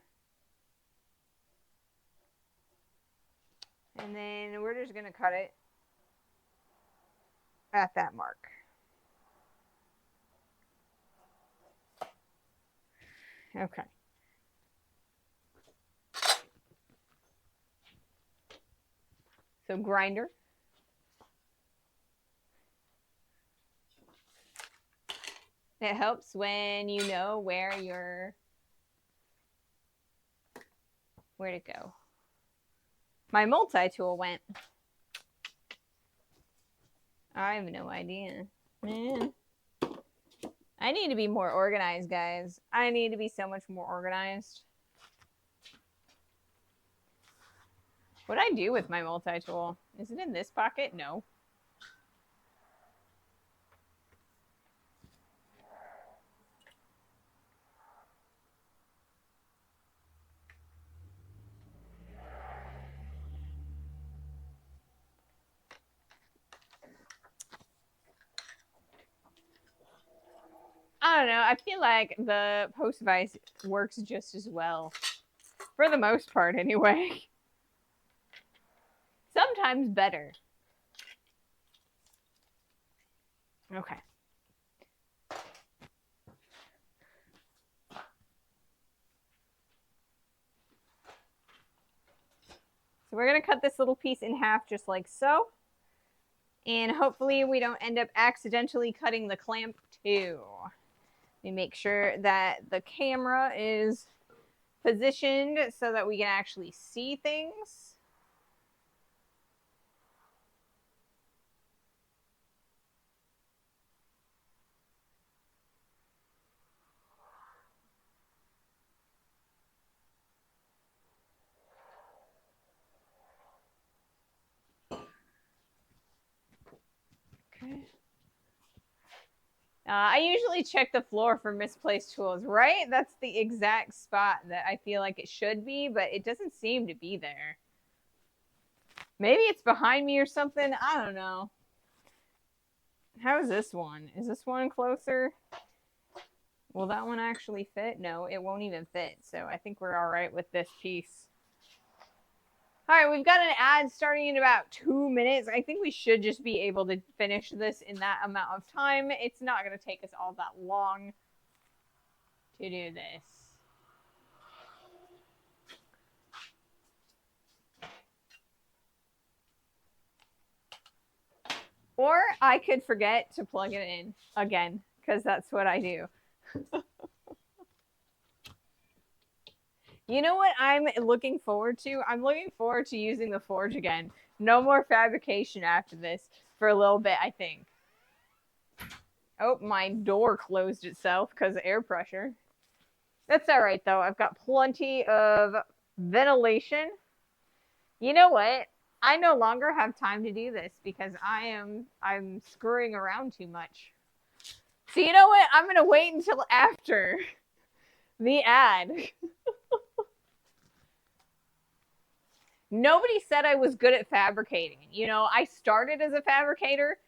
And then we're just going to cut it at that mark. Okay. So grinder. It helps when you know where to go. My multi-tool went. I have no idea. Man. I need to be more organized, guys. I need to be so much more organized. What do I do with my multi-tool? Is it in this pocket? No. I don't know. I feel like the post vise works just as well. For the most part, anyway. Sometimes better. Okay. So we're going to cut this little piece in half just like so. And hopefully we don't end up accidentally cutting the clamp too. We make sure that the camera is positioned so that we can actually see things. Okay. I usually check the floor for misplaced tools, right? That's the exact spot that I feel like it should be, but it doesn't seem to be there. Maybe it's behind me or something. I don't know. How is this one? Is this one closer? Will that one actually fit? No, it won't even fit. So I think we're all right with this piece. All right, we've got an ad starting in about 2 minutes. I think we should just be able to finish this in that amount of time. It's not going to take us all that long to do this. Or I could forget to plug it in again, because that's what I do. You know what I'm looking forward to? I'm looking forward to using the forge again. No more fabrication after this for a little bit, I think. Oh, my door closed itself because of air pressure. That's all right, though. I've got plenty of ventilation. You know what? I no longer have time to do this because I'm screwing around too much. So you know what? I'm going to wait until after the ad. Nobody said I was good at fabricating. You know, I started as a fabricator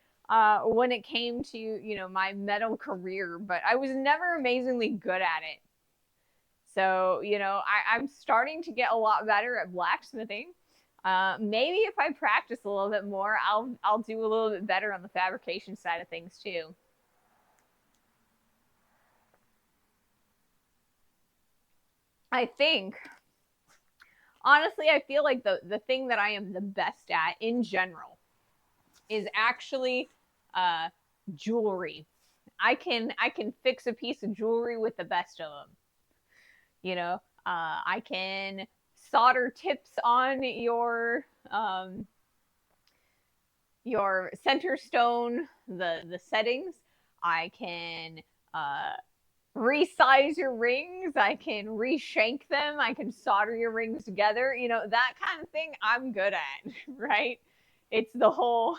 when it came to, you know, my metal career, but I was never amazingly good at it. So, you know, I'm starting to get a lot better at blacksmithing. Maybe if I practice a little bit more, I'll do a little bit better on the fabrication side of things too. I think, honestly, I feel like the thing that I am the best at in general is actually jewelry. I can fix a piece of jewelry with the best of them. You know, I can solder tips on your center stone, the settings. I can resize your rings. I can reshank them. I can solder your rings together. You know, that kind of thing I'm good at, right? It's the whole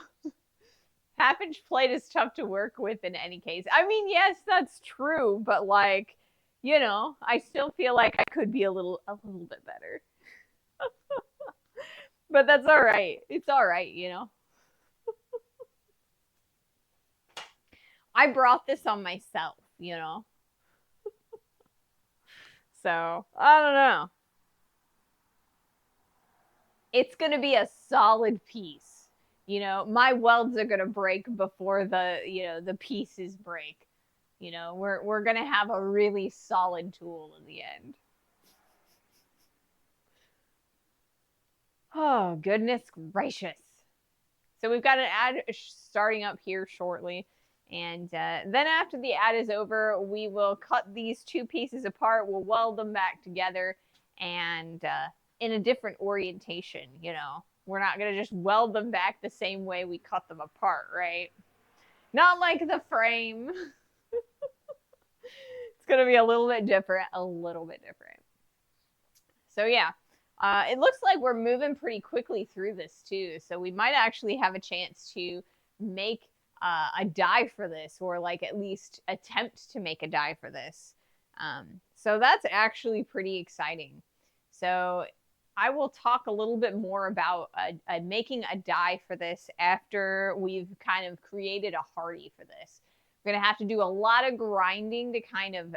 half-inch plate is tough to work with in any case. I mean, yes, that's true, but like, you know, I still feel like I could be a little bit better. But that's all right. It's all right, you know. I brought this on myself, you know. So, I don't know. It's going to be a solid piece. You know, my welds are going to break before the pieces break. You know, we're going to have a really solid tool in the end. Oh, goodness gracious. So we've got an ad starting up here shortly. And then after the ad is over, we will cut these two pieces apart. We'll weld them back together and in a different orientation, you know. We're not going to just weld them back the same way we cut them apart, right? Not like the frame. It's going to be a little bit different, So yeah, it looks like we're moving pretty quickly through this too. So we might actually have a chance to make a die for this, or like at least attempt to make a die for this. So that's actually pretty exciting. So I will talk a little bit more about making a die for this after we've kind of created a hardy for this. We're going to have to do a lot of grinding to kind of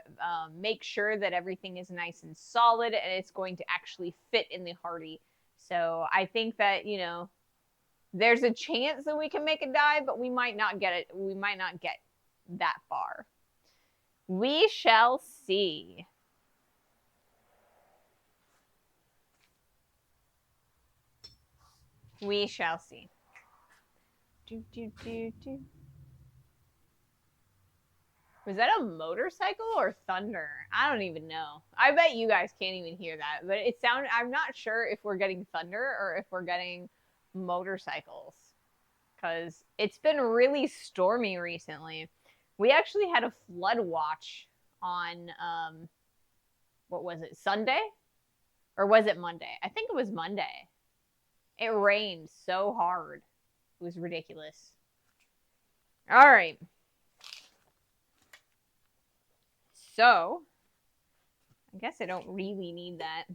make sure that everything is nice and solid and it's going to actually fit in the hardy. So I think that, you know, there's a chance that we can make a die, but we might not get it. We might not get that far. We shall see. We shall see. Was that a motorcycle or thunder? I don't even know. I bet you guys can't even hear that, but it sounded, I'm not sure if we're getting thunder or if we're getting motorcycles, because it's been really stormy recently. We actually had a flood watch on, what was it, Sunday? Or was it Monday? I think it was Monday. It rained so hard. It was ridiculous. All right. So, I guess I don't really need that.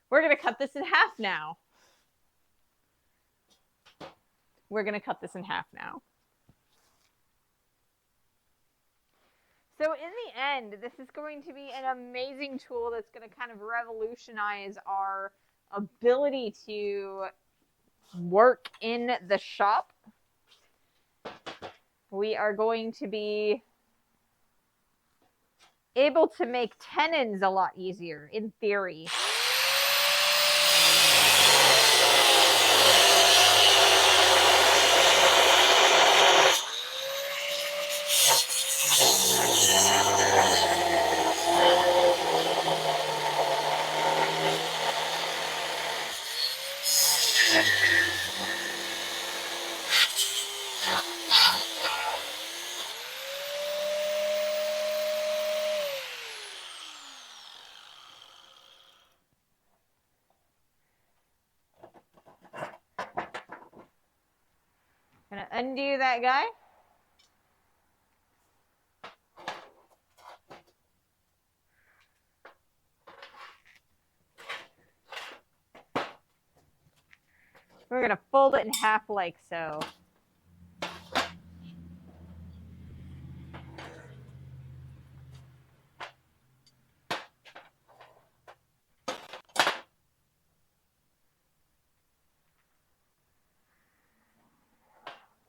We're going to cut this in half now. We're going to cut this in half now. So in the end, this is going to be an amazing tool that's going to kind of revolutionize our ability to work in the shop. We are going to be able to make tenons a lot easier, in theory. Gonna undo that guy. We're gonna fold it in half like so.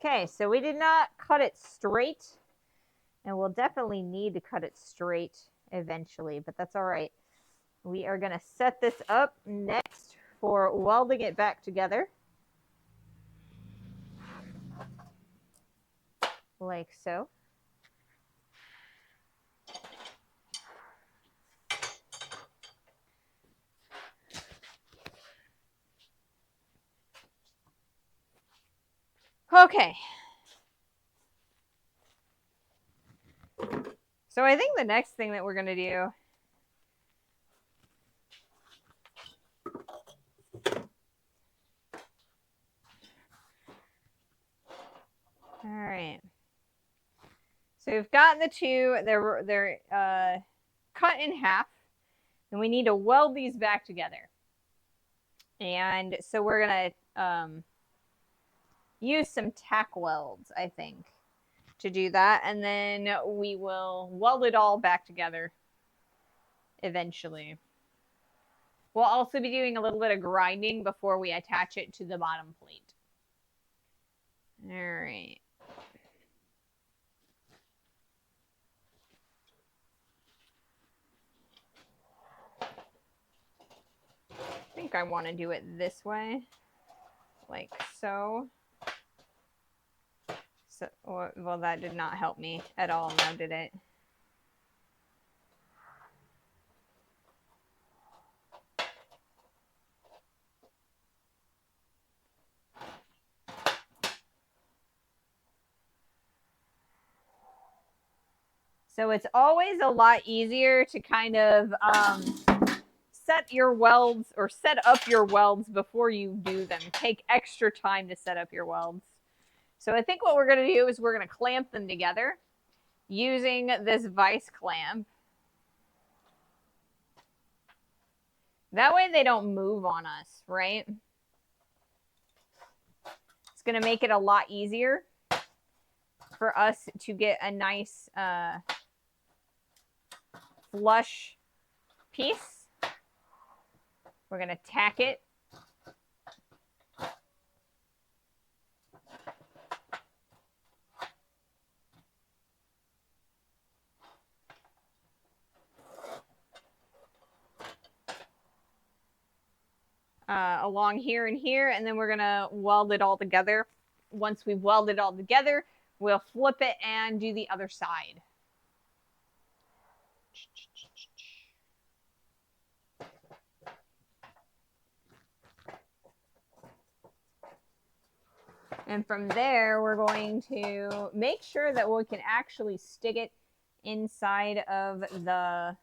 Okay, so we did not cut it straight, and we'll definitely need to cut it straight eventually, but that's all right. We are going to set this up next for welding it back together. Like so. Okay. So I think the next thing that we're going to do all right. So we've gotten the two, they're cut in half, and we need to weld these back together. And so we're going to use some tack welds, I think, to do that. And then we will weld it all back together eventually. We'll also be doing a little bit of grinding before we attach it to the bottom plate. All right. I think I want to do it this way, like so. So, well, that did not help me at all now, did it? So it's always a lot easier to kind of set your welds or set up your welds before you do them. Take extra time to set up your welds. So I think what we're going to do is we're going to clamp them together using this vice clamp. That way they don't move on us, right? It's going to make it a lot easier for us to get a nice flush piece. We're going to tack it. Along here and here, and then we're going to weld it all together. Once we've welded it all together, we'll flip it and do the other side. And from there, we're going to make sure that we can actually stick it inside of the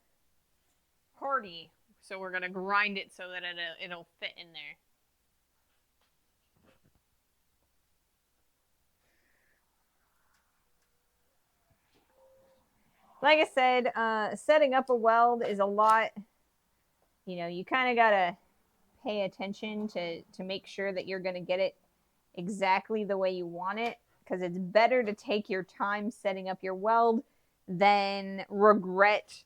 hardy. So we're going to grind it so that it'll fit in there. Like I said, setting up a weld is a lot. You know, you kind of got to pay attention to make sure that you're going to get it exactly the way you want it, because it's better to take your time setting up your weld than regret,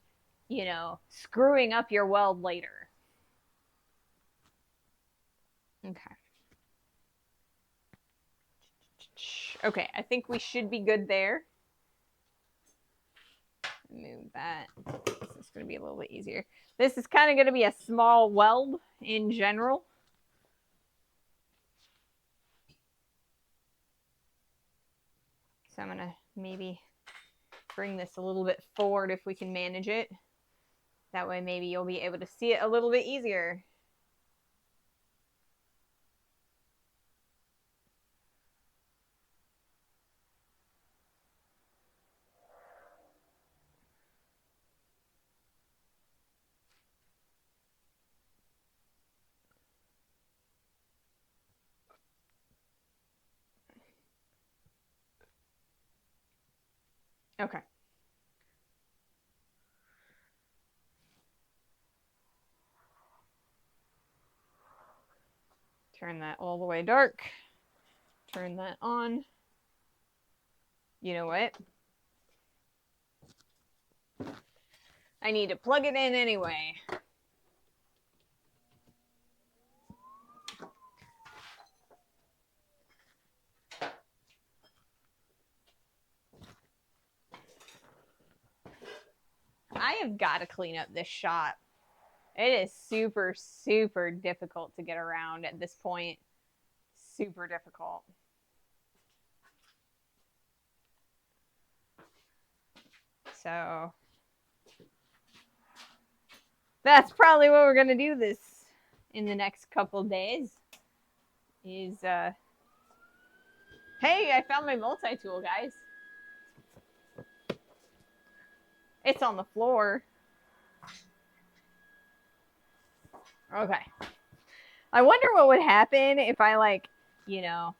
you know, screwing up your weld later. Okay. Okay, I think we should be good there. Move that. This is going to be a little bit easier. This is kind of going to be a small weld in general. So I'm going to maybe bring this a little bit forward if we can manage it. That way maybe you'll be able to see it a little bit easier. Okay. Turn that all the way dark. Turn that on. You know what? I need to plug it in anyway. I have got to clean up this shop. It is super, super difficult to get around at this point. Super difficult. So that's probably what we're going to do this in the next couple days. Is, hey, I found my multi-tool, guys. It's on the floor. Okay. I wonder what would happen if I, like, you know,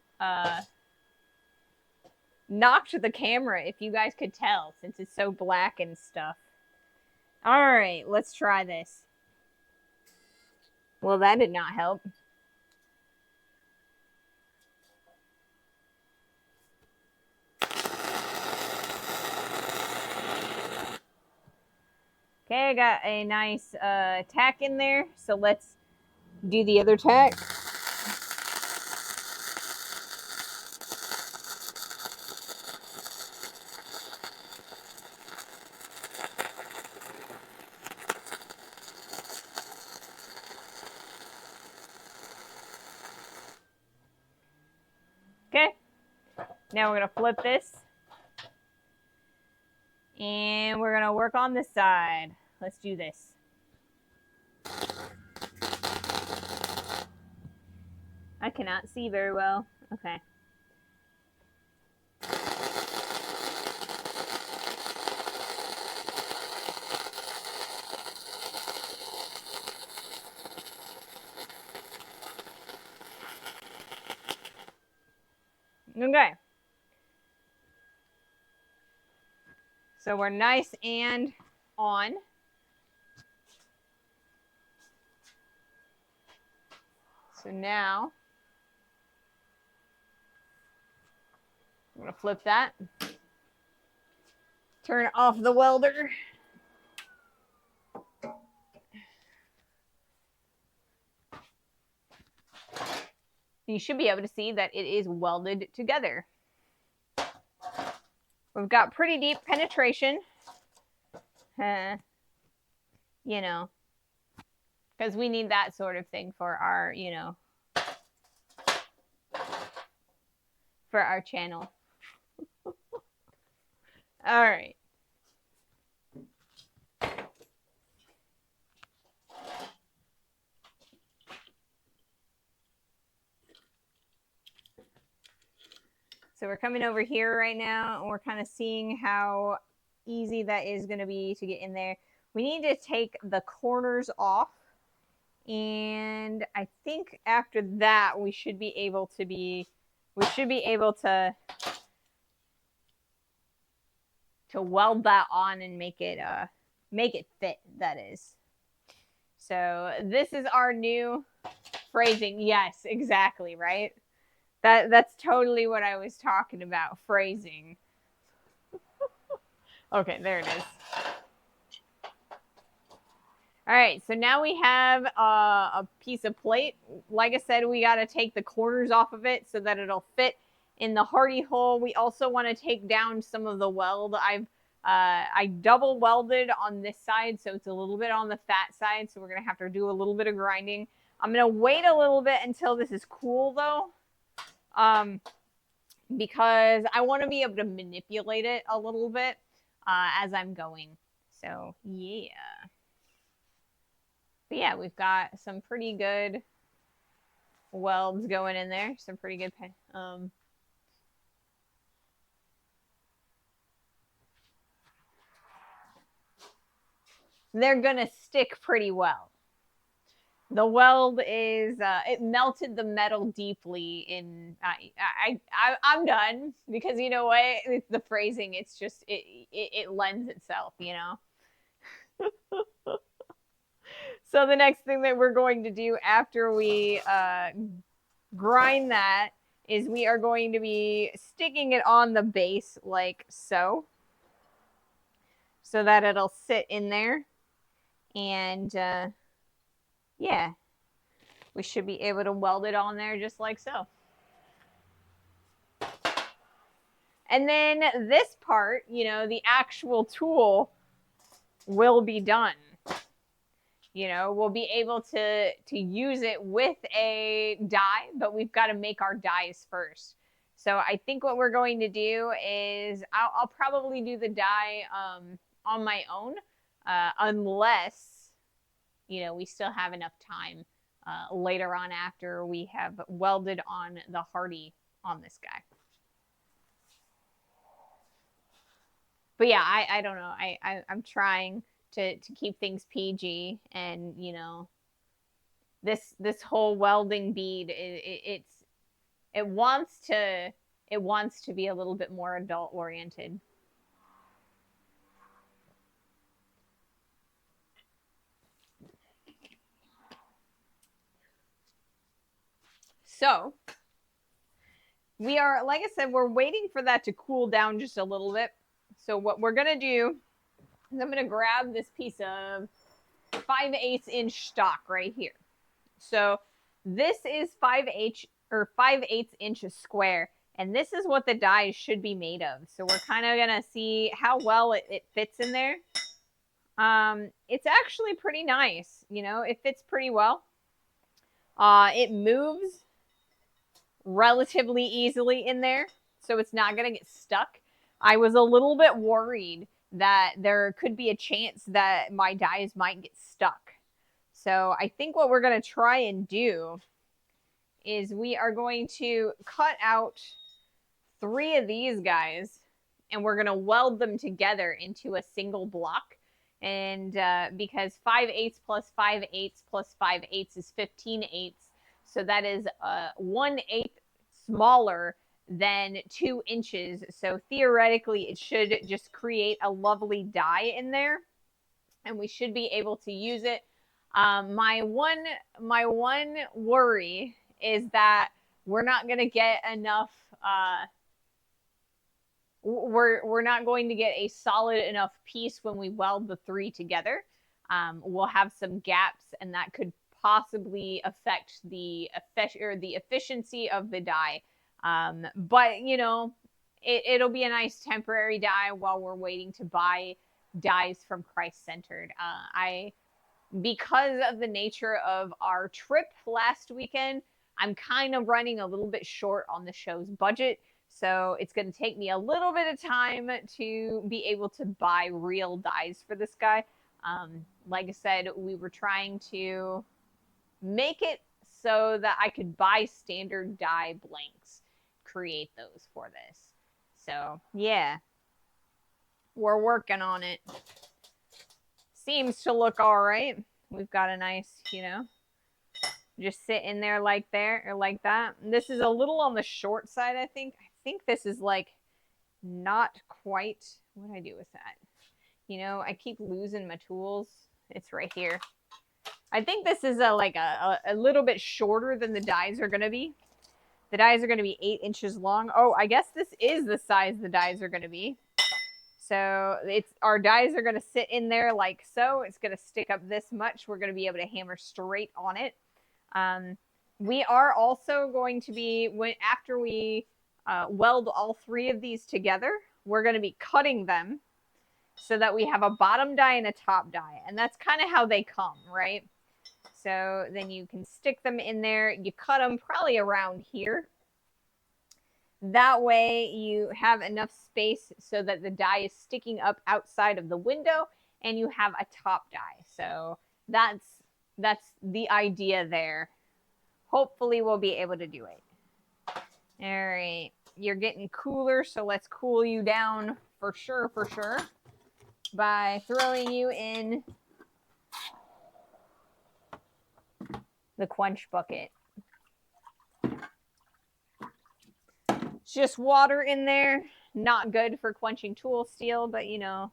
knocked the camera, if you guys could tell, since it's so black and stuff. Alright, let's try this. Well, that did not help. Okay, I got a nice tack in there, so let's do the other tack. Okay, now we're going to flip this. And we're going to work on this side. Let's do this. I cannot see very well. Okay. Okay. So we're nice and on. So now I'm going to flip that. Turn off the welder. You should be able to see that it is welded together. We've got pretty deep penetration. You know, because we need that sort of thing for our, you know, for our channel. All right. So we're coming over here right now, and we're kind of seeing how easy that is going to be to get in there. We need to take the corners off, and I think after that we should be able to weld that on and make it fit, that is. So this is our new phrasing. Yes, exactly, right? That's totally what I was talking about, phrasing. Okay, there it is. All right, so now we have a piece of plate. Like I said, we got to take the corners off of it so that it'll fit in the hardy hole. We also want to take down some of the weld. I double welded on this side, so it's a little bit on the fat side, so we're going to have to do a little bit of grinding. I'm going to wait a little bit until this is cool, though, because I want to be able to manipulate it a little bit as I'm going. So, yeah. But yeah, we've got some pretty good welds going in there. Some pretty good they're gonna stick pretty well. The weld is it melted the metal deeply in. I'm done, because you know what? It's the phrasing. It's just it lends itself, you know. So the next thing that we're going to do after we grind that is we are going to be sticking it on the base like so that it'll sit in there. And yeah, we should be able to weld it on there just like so. And then this part, you know, the actual tool will be done. You know, we'll be able to use it with a die, but we've got to make our dies first. So I think what we're going to do is I'll probably do the die on my own, unless, you know, we still have enough time later on after we have welded on the hardy on this guy. But yeah, I don't know. I'm trying to keep things PG, and you know, this whole welding bead, it wants to be a little bit more adult oriented. So we are, like I said, we're waiting for that to cool down just a little bit. So what we're gonna do is I'm gonna grab this piece of 5/8 inch stock right here. So this is 5/8 inches square, and this is what the dies should be made of. So we're kind of gonna see how well it fits in there. It's actually pretty nice. You know, it fits pretty well. It moves relatively easily in there, so it's not gonna get stuck. I was a little bit worried that there could be a chance that my dies might get stuck. So I think what we're going to try and do is we are going to cut out 3 of these guys, and we're going to weld them together into a single block. And because 5/8 plus 5/8 plus 5/8 is 15/8, so that is 1/8 smaller than 2 inches. So theoretically, it should just create a lovely die in there, and we should be able to use it. My one worry is that we're not going to get enough. We're not going to get a solid enough piece when we weld the 3 together. We'll have some gaps, and that could possibly affect the efficiency of the die. But you know, it'll be a nice temporary die while we're waiting to buy dies from Christ Centered. Because of the nature of our trip last weekend, I'm kind of running a little bit short on the show's budget. So it's going to take me a little bit of time to be able to buy real dies for this guy. Like I said, we were trying to make it so that I could buy standard die blanks, create those for this. So yeah, we're working on it. Seems to look all right. We've got a nice, you know, just sit in there like there or like that. And this is a little on the short side, I think. I think this is like not quite. What do I do with that? You know, I keep losing my tools. It's right here. I think this is a little bit shorter than the dies are going to be. The dies are going to be 8 inches long. Oh, I guess this is the size the dies are going to be. So our dies are going to sit in there like so. It's going to stick up this much. We're going to be able to hammer straight on it. We are also going to be, after we weld all 3 of these together, we're going to be cutting them so that we have a bottom die and a top die. And that's kind of how they come, right? So then you can stick them in there. You cut them probably around here. That way you have enough space so that the die is sticking up outside of the window and you have a top die. So that's the idea there. Hopefully we'll be able to do it. All right. You're getting cooler, so let's cool you down for sure, by throwing you in the quench bucket. It's just water in there. Not good for quenching tool steel, but you know,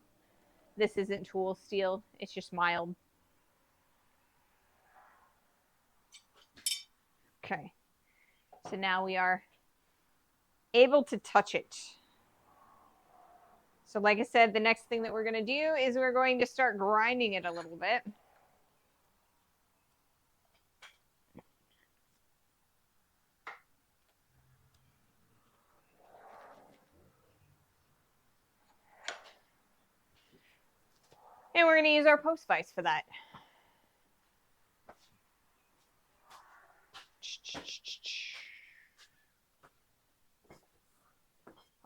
this isn't tool steel. It's just mild. Okay. So now we are able to touch it. So like I said, the next thing that we're going to do is we're going to start grinding it a little bit. And we're going to use our post vise for that.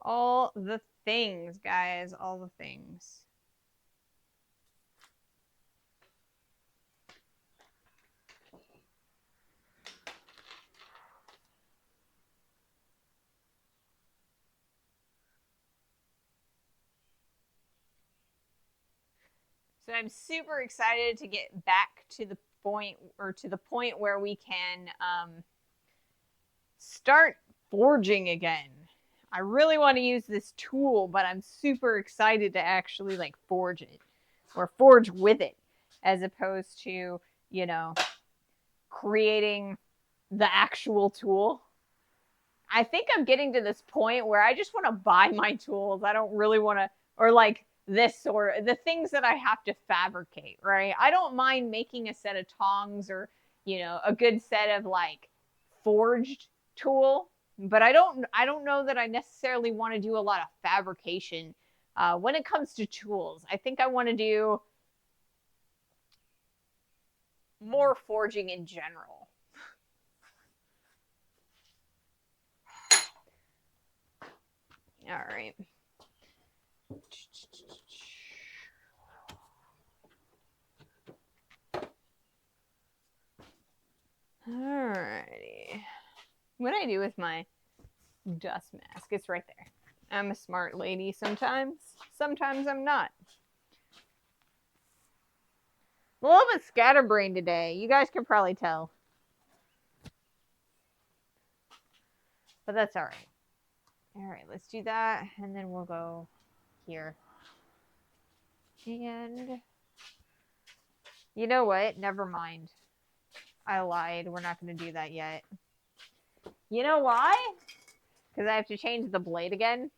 All the things, guys, all the things. So I'm super excited to get back to the point where we can start forging again. I really want to use this tool, but I'm super excited to actually like forge it or forge with it as opposed to, you know, creating the actual tool. I think I'm getting to this point where I just want to buy my tools. I don't really want to, or like this or the things that I have to fabricate, right? I don't mind making a set of tongs or, you know, a good set of like forged tool, but I don't know that I necessarily want to do a lot of fabrication when it comes to tools. I think I want to do more forging in general. All right. Alrighty. What do I do with my dust mask? It's right there. I'm a smart lady sometimes. Sometimes I'm not. A little bit scatterbrained today. You guys can probably tell. But that's alright. right, let's do that, and then we'll go here. And you know what? Never mind. I lied. We're not going to do that yet. You know why? Because I have to change the blade again.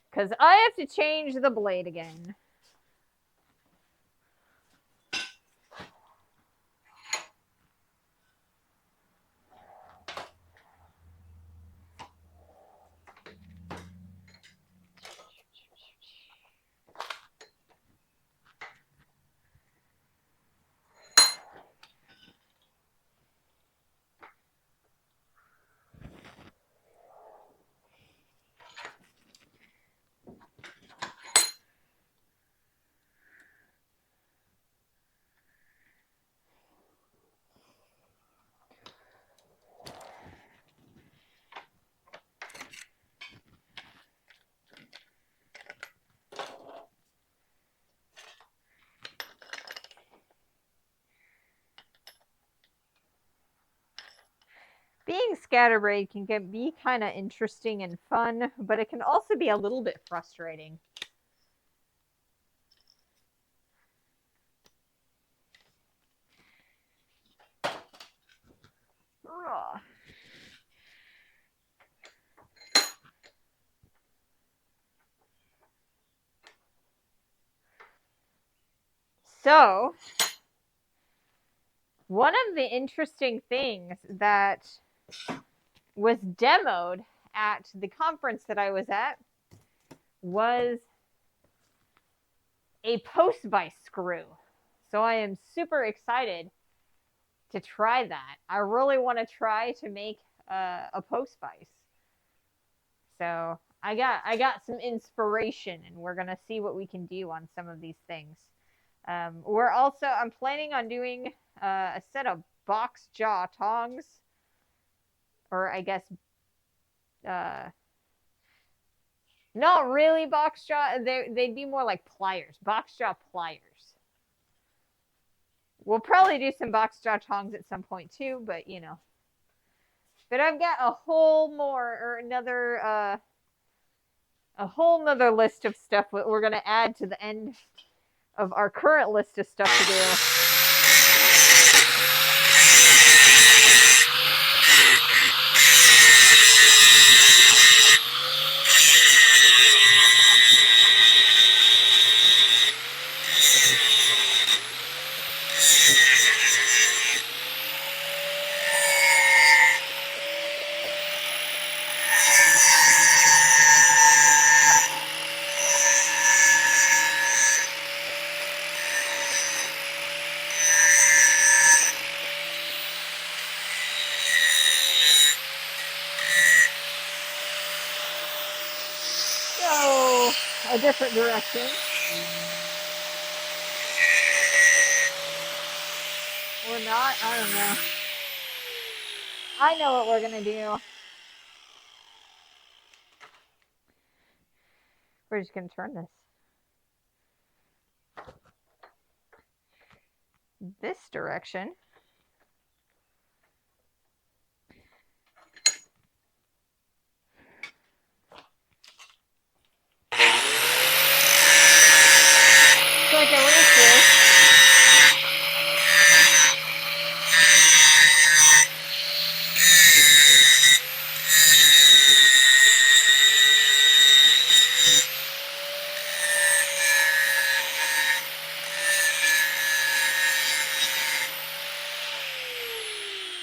Because I have to change the blade again. Being scatterbrained can be kind of interesting and fun, but it can also be a little bit frustrating. Ugh. So, one of the interesting things that was demoed at the conference that I was at was a post vise screw. So I am super excited to try that. I really want to try to make a post vise. So I got some inspiration, and we're gonna see what we can do on some of these things. I'm planning on doing a set of box jaw tongs, or I guess not really box jaw. They'd be more like pliers, box jaw pliers. We'll probably do some box jaw tongs at some point too, but you know. But I've got a whole nother list of stuff that we're gonna add to the end of our current list of stuff to do. A different direction. Or not, I don't know. I know what we're gonna do. We're just gonna turn this direction. Like a rooster.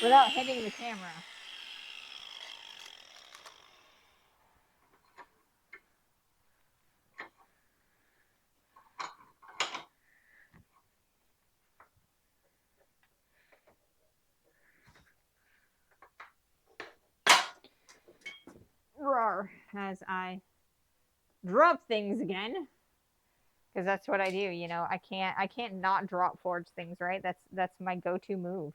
Without hitting the camera. Roar, as I drop things again, because that's what I do. You know, I can't not drop forge things, right? That's my go-to move.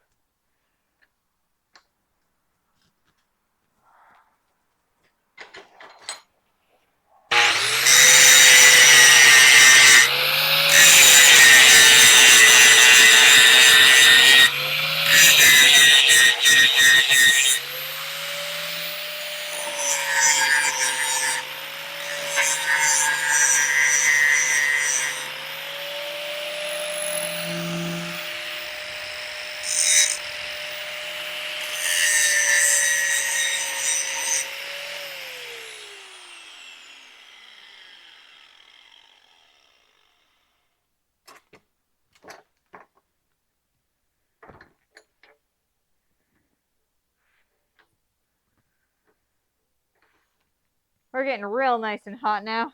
We're getting real nice and hot now.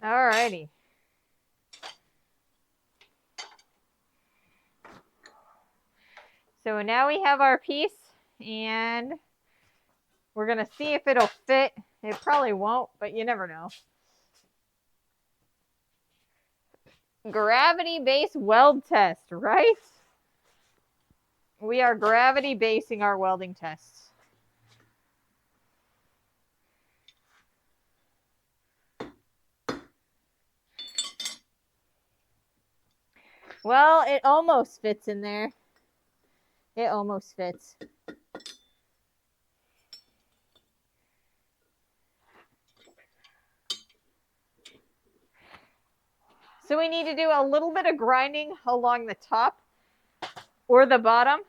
Alrighty. So now we have our piece, and we're going to see if it'll fit. It probably won't, but you never know. Gravity-based weld test, right? We are gravity basing our welding tests. Well, it almost fits in there. It almost fits. So we need to do a little bit of grinding along the top or the bottom,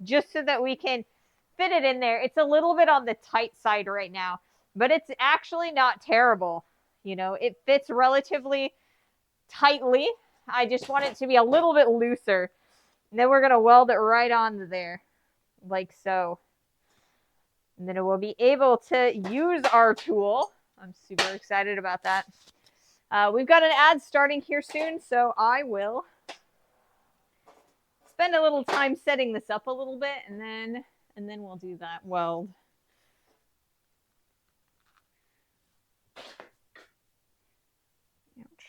just so that we can fit it in there. It's a little bit on the tight side right now, but it's actually not terrible. You know, it fits relatively tightly. I just want it to be a little bit looser. And then we're going to weld it right onto there, like so. And then we'll be able to use our tool. I'm super excited about that. We've got an ad starting here soon, so I will spend a little time setting this up a little bit, and then we'll do that weld. Ouch.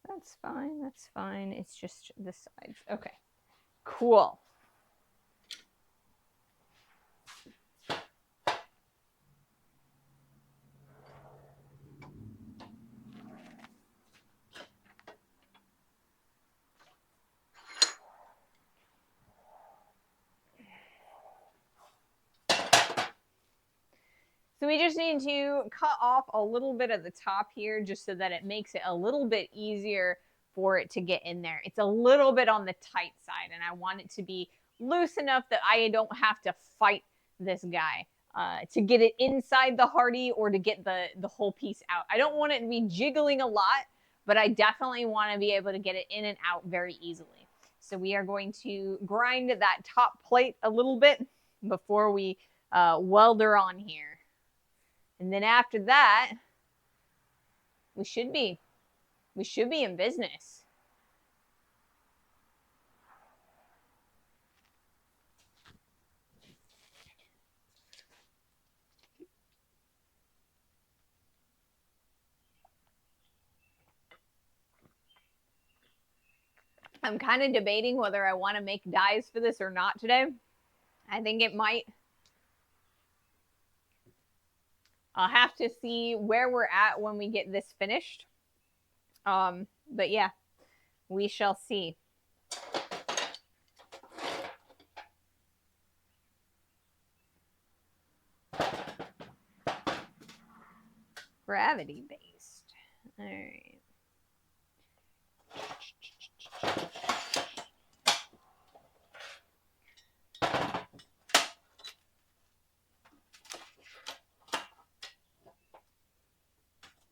That's fine. That's fine. It's just the sides. Okay. Cool. So we just need to cut off a little bit of the top here, just so that it makes it a little bit easier for it to get in there. It's a little bit on the tight side, and I want it to be loose enough that I don't have to fight this guy to get it inside the Hardy or to get the whole piece out. I don't want it to be jiggling a lot, but I definitely want to be able to get it in and out very easily. So we are going to grind that top plate a little bit before we weld her on here. And then after that, we should be in business. I'm kind of debating whether I want to make dies for this or not today. I think it might. I'll have to see where we're at when we get this finished. But yeah, we shall see. Gravity based. All right.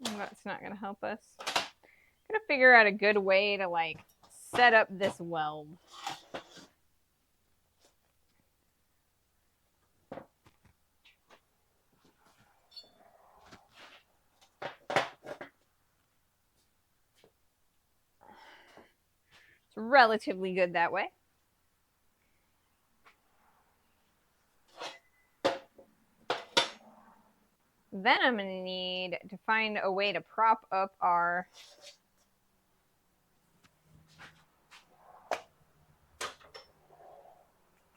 That's not going to help us. I'm going to figure out a good way to like set up this weld. It's relatively good that way. Then I'm going to need to find a way to prop up our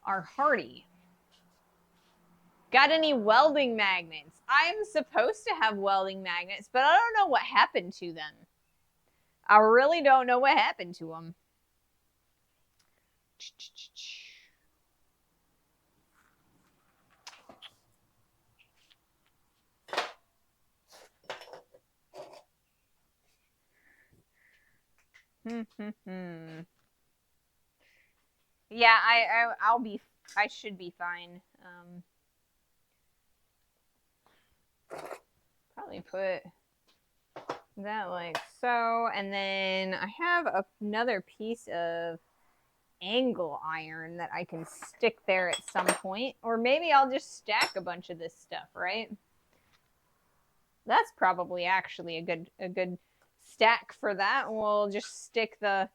hardy. Got any welding magnets? I'm supposed to have welding magnets, but I don't know what happened to them. I really don't know what happened to them. Yeah, I should be fine. Probably put that like so, and then I have another piece of angle iron that I can stick there at some point, or maybe I'll just stack a bunch of this stuff, right? That's probably actually a good stack for that. We'll just stick the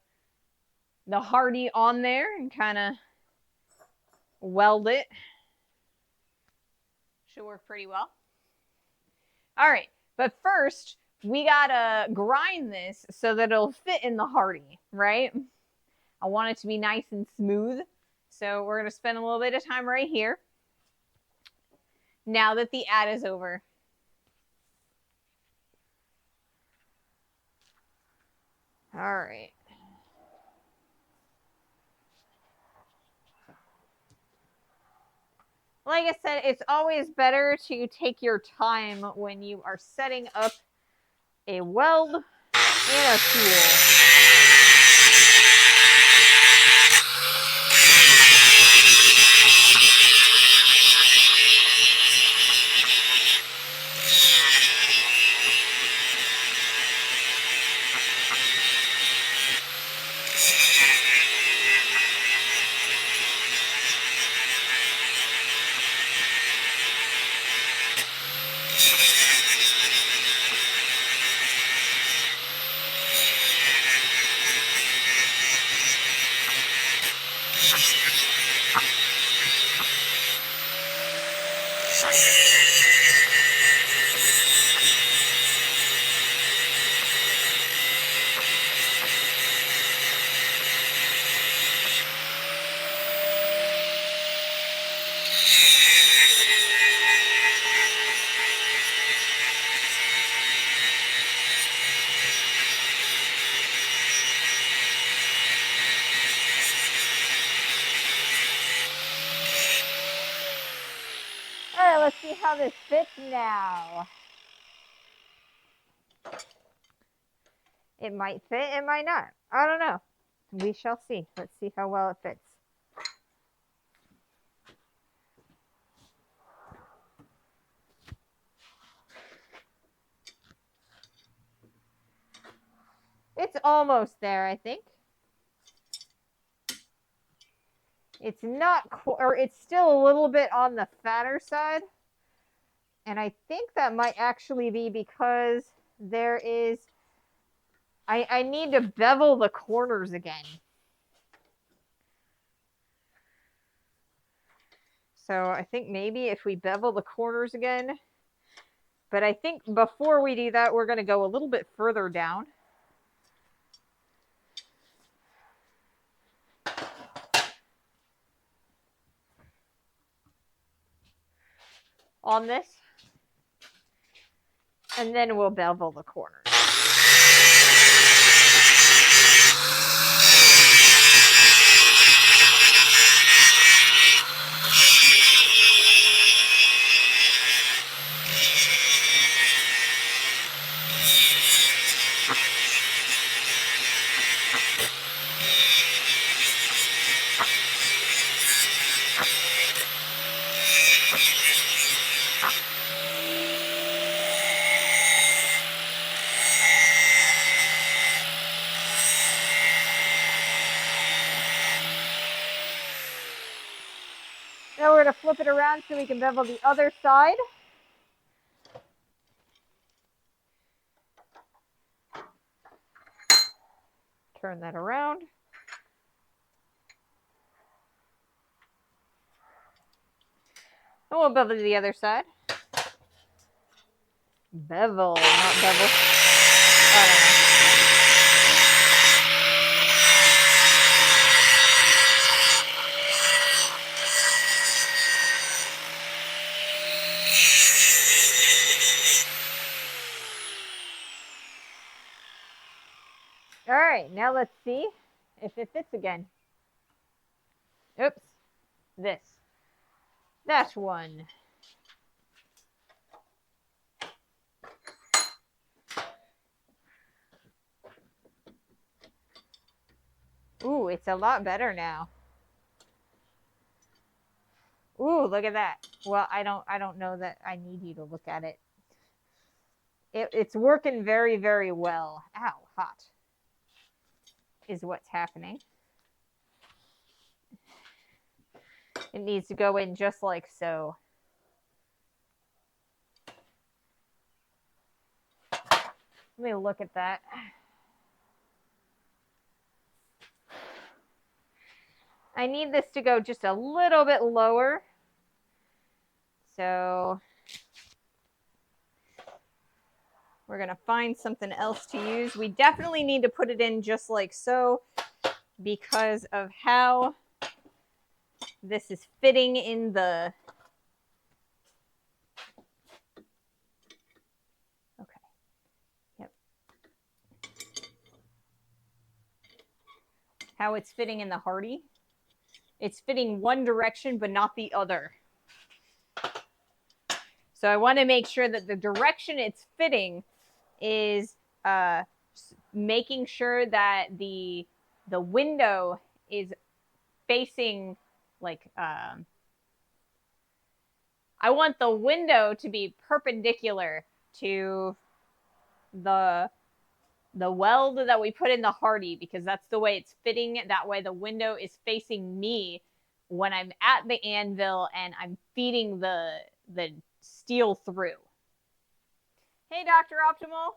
hardy on there and kind of weld it. Should work pretty well. All right, but first we gotta grind this so that it'll fit in the hardy, right? I want it to be nice and smooth. So we're gonna spend a little bit of time right here. Now that the ad is over. All right. Like I said, it's always better to take your time when you are setting up a weld in a tool. Let's see how this fits now. It might fit, it might not. I don't know. We shall see. Let's see how well it fits. It's almost there, I think. It's not, or it's still a little bit on the fatter side. And I think that might actually be because there is, I need to bevel the corners again. So I think maybe if we bevel the corners again, but I think before we do that, we're going to go a little bit further down. On this. And then we'll bevel the corners. Now we're going to flip it around so we can bevel the other side. Turn that around. And we'll bevel the other side. Bevel, not bevel. All right, now let's see if it fits again. Oops, this. That one. Ooh, it's a lot better now. Ooh, look at that. Well, I don't know that I need you to look at it. It's working very, very well. Ow, hot is what's happening. It needs to go in just like so. Let me look at that. I need this to go just a little bit lower. So we're going to find something else to use. We definitely need to put it in just like so because of how this is fitting in the... Okay. Yep. How it's fitting in the Hardy. It's fitting one direction, but not the other. So I want to make sure that the direction it's fitting is making sure that the window is facing like I want the window to be perpendicular to the weld that we put in the Hardy, because that's the way it's fitting. That way the window is facing me when I'm at the anvil and I'm feeding the steel through. Hey, Dr. Optimal.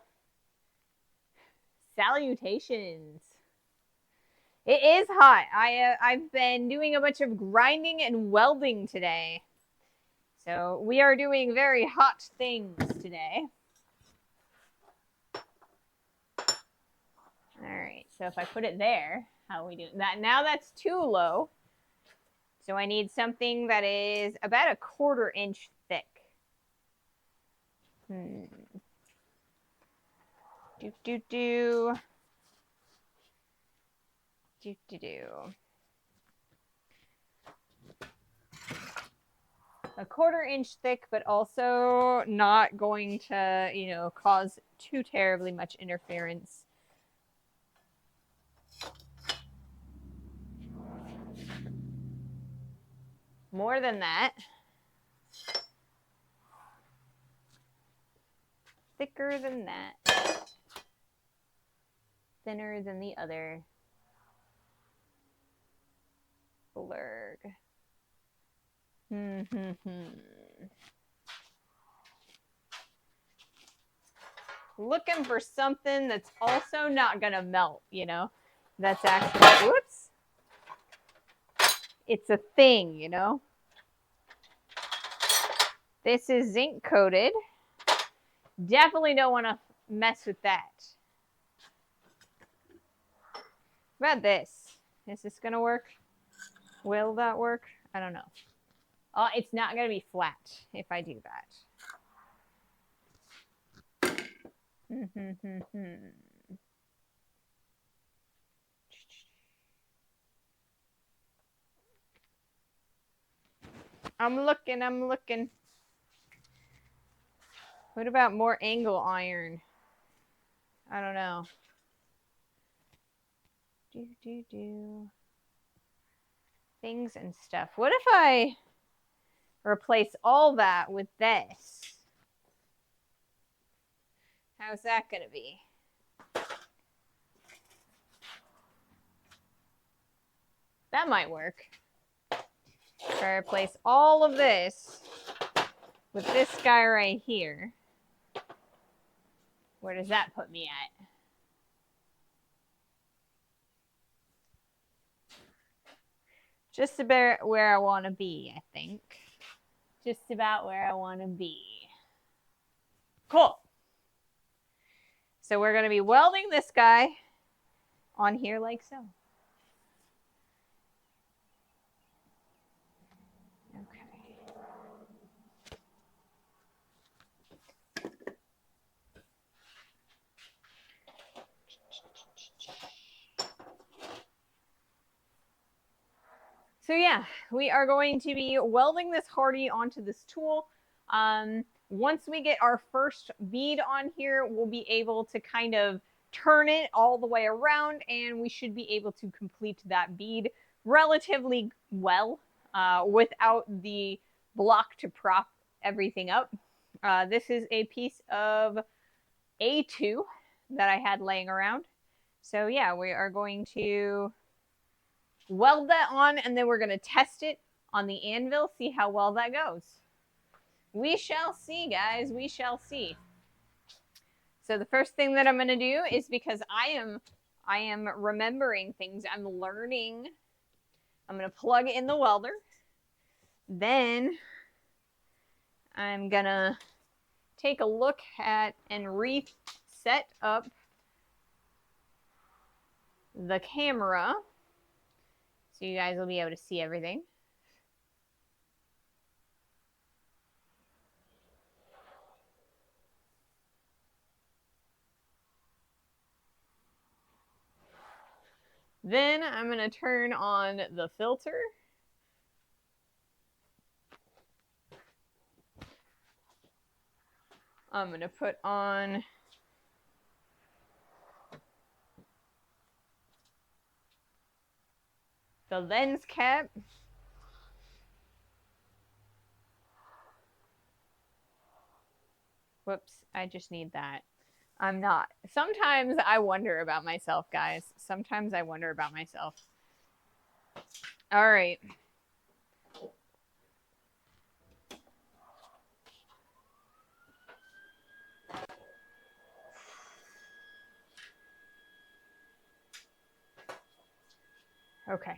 Salutations. It is hot. I've been doing a bunch of grinding and welding today. So we are doing very hot things today. All right, so if I put it there, how are we doing that? Now that's too low. So I need something that is about 1/4 inch thick. Do, do, do. Do, do, do. 1/4 inch thick, but also not going to, you know, cause too terribly much interference. More than that. Thicker than that. Thinner than the other. Blurg. Looking for something that's also not gonna melt, you know? That's actually, whoops. It's a thing, you know? This is zinc coated. Definitely don't want to mess with that. What about this? Is this gonna work? Will that work? I don't know. Oh, it's not gonna be flat if I do that. I'm looking. What about more angle iron? I don't know. Do. Things and stuff. What if I replace all that with this. How's that going to be? That might work. If I replace all of this with this guy right here, where does that put me at? Just about where I want to be, I think. Just about where I want to be. Cool. So we're going to be welding this guy on here like so. So yeah, we are going to be welding this hardy onto this tool. Once we get our first bead on here, we'll be able to kind of turn it all the way around, and we should be able to complete that bead relatively well without the block to prop everything up. This is a piece of A2 that I had laying around. So yeah, we are going to weld that on, and then we're going to test it on the anvil, see how well that goes. We shall see, guys. We shall see. So the first thing that I'm going to do is, because I am remembering things, I'm learning. I'm going to plug in the welder. Then I'm going to take a look at and reset up the camera so you guys will be able to see everything. Then I'm going to turn on the filter. I'm going to put on the lens cap. Whoops, I just need that. I'm not. Sometimes I wonder about myself, guys. Sometimes I wonder about myself. All right. Okay.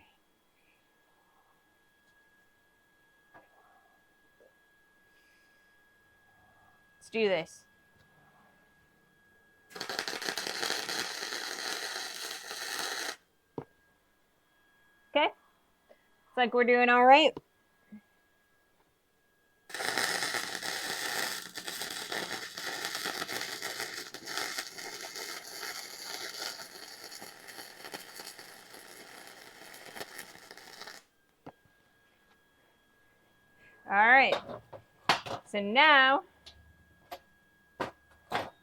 Let's do this. Okay. Looks like we're doing all right. All right. So now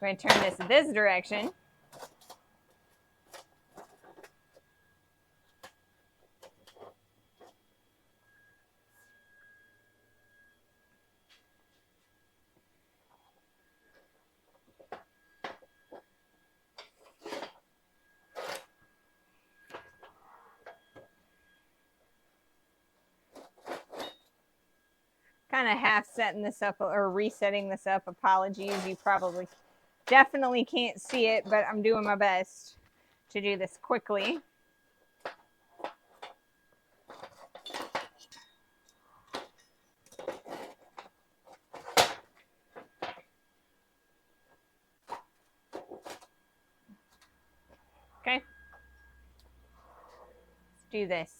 we're going to turn this direction. Kind of half setting this up or resetting this up. Apologies. You probably definitely can't see it, but I'm doing my best to do this quickly. Okay. Let's do this.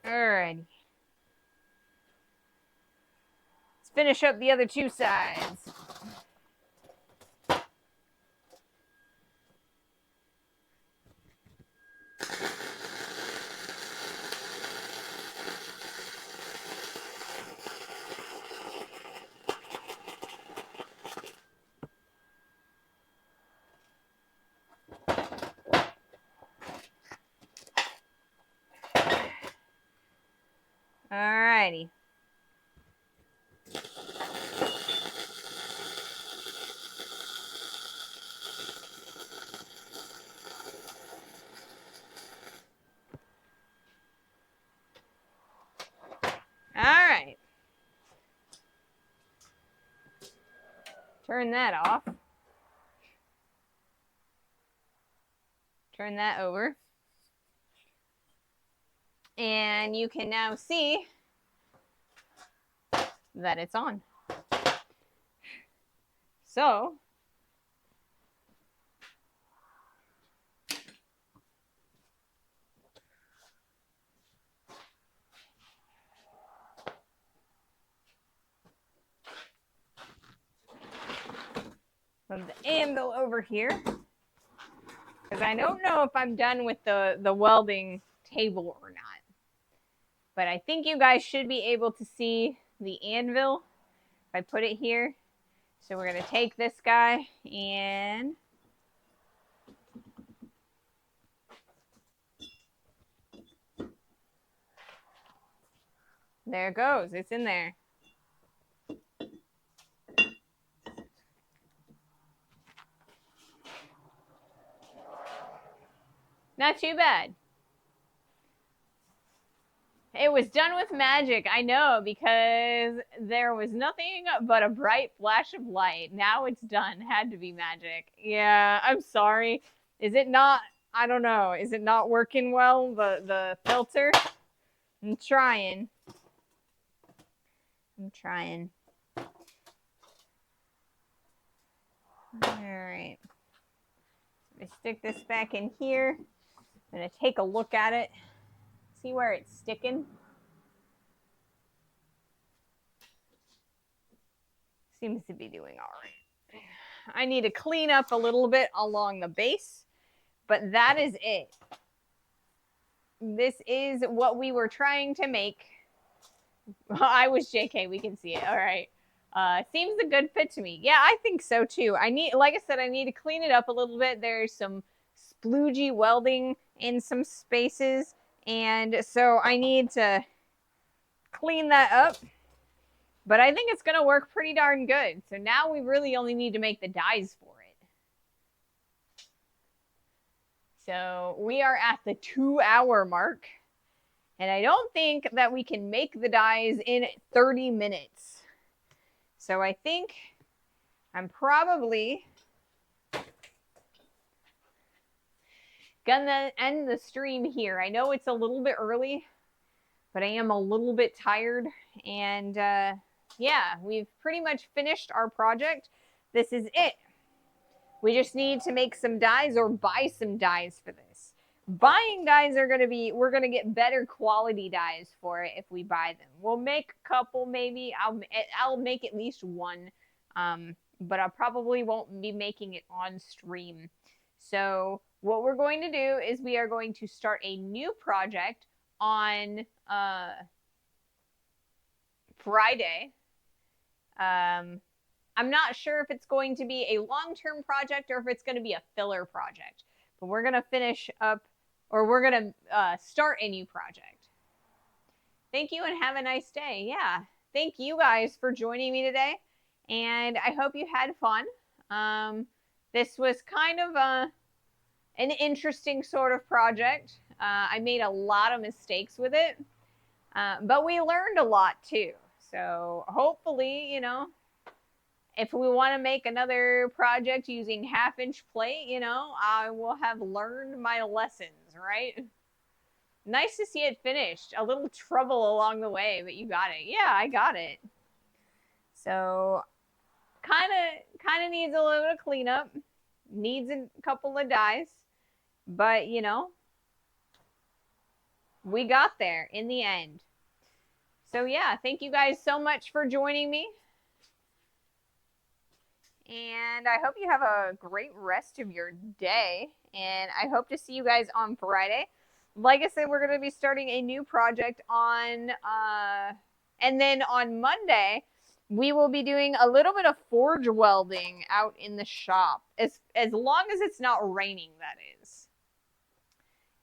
Alrighty. Let's finish up the other two sides. Alrighty. Alright. Turn that off. Turn that over. And you can now see that it's on. So, move the anvil over here, because I don't know if I'm done with the welding table or not. But I think you guys should be able to see the anvil if I put it here. So we're going to take this guy and there it goes. It's in there. Not too bad. It was done with magic, I know, because there was nothing but a bright flash of light. Now it's done. Had to be magic. Yeah, I'm sorry. Is it not, I don't know, is it not working well, the filter? I'm trying. Alright. I stick this back in here. I'm going to take a look at it. See where it's sticking? Seems to be doing all right. I need to clean up a little bit along the base, but that is it. This is what we were trying to make. I was JK, we can see it. All right. Seems a good fit to me. Yeah, I think so too. Like I said, I need to clean it up a little bit. There's some sploogey welding in some spaces, and so I need to clean that up. But I think it's going to work pretty darn good. So now we really only need to make the dies for it. So we are at the 2-hour mark. And I don't think that we can make the dies in 30 minutes. So I think I'm probably gonna end the stream here. I know it's a little bit early, but I am a little bit tired. And yeah, we've pretty much finished our project. This is it. We just need to make some dies or buy some dies for this. Buying dies are going to be, we're going to get better quality dies for it if we buy them. We'll make a couple maybe. I'll make at least one, but I probably won't be making it on stream. So what we're going to do is we are going to start a new project on Friday. I'm not sure if it's going to be a long-term project or if it's going to be a filler project, but we're going to finish up, or we're going to start a new project. Thank you and have a nice day. Yeah. Thank you guys for joining me today, and I hope you had fun. This was kind of an interesting sort of project. I made a lot of mistakes with it, but we learned a lot too. So hopefully, you know, if we want to make another project using 1/2-inch plate, you know, I will have learned my lessons, right? Nice to see it finished. A little trouble along the way, but you got it. Yeah, I got it. So kind of needs a little bit of cleanup. Needs a couple of dies. But, you know, we got there in the end. So yeah, thank you guys so much for joining me. And I hope you have a great rest of your day. And I hope to see you guys on Friday. Like I said, we're going to be starting a new project on, and then on Monday, we will be doing a little bit of forge welding out in the shop. As long as it's not raining, that is.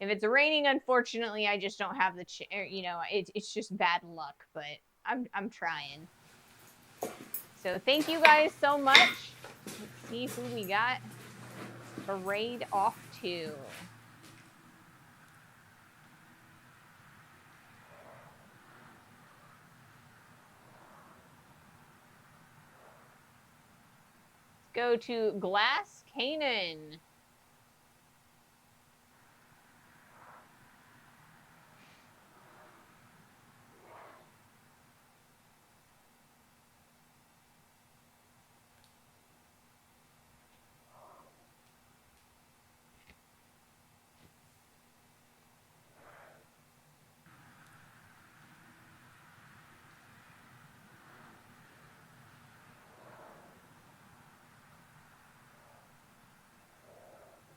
If it's raining, unfortunately, I just don't have the, you know, it's just bad luck, but I'm trying. So thank you guys so much. Let's see who we got to raid off to. Let's go to Glass Canaan.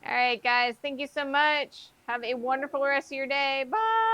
All right, guys. Thank you so much. Have a wonderful rest of your day. Bye.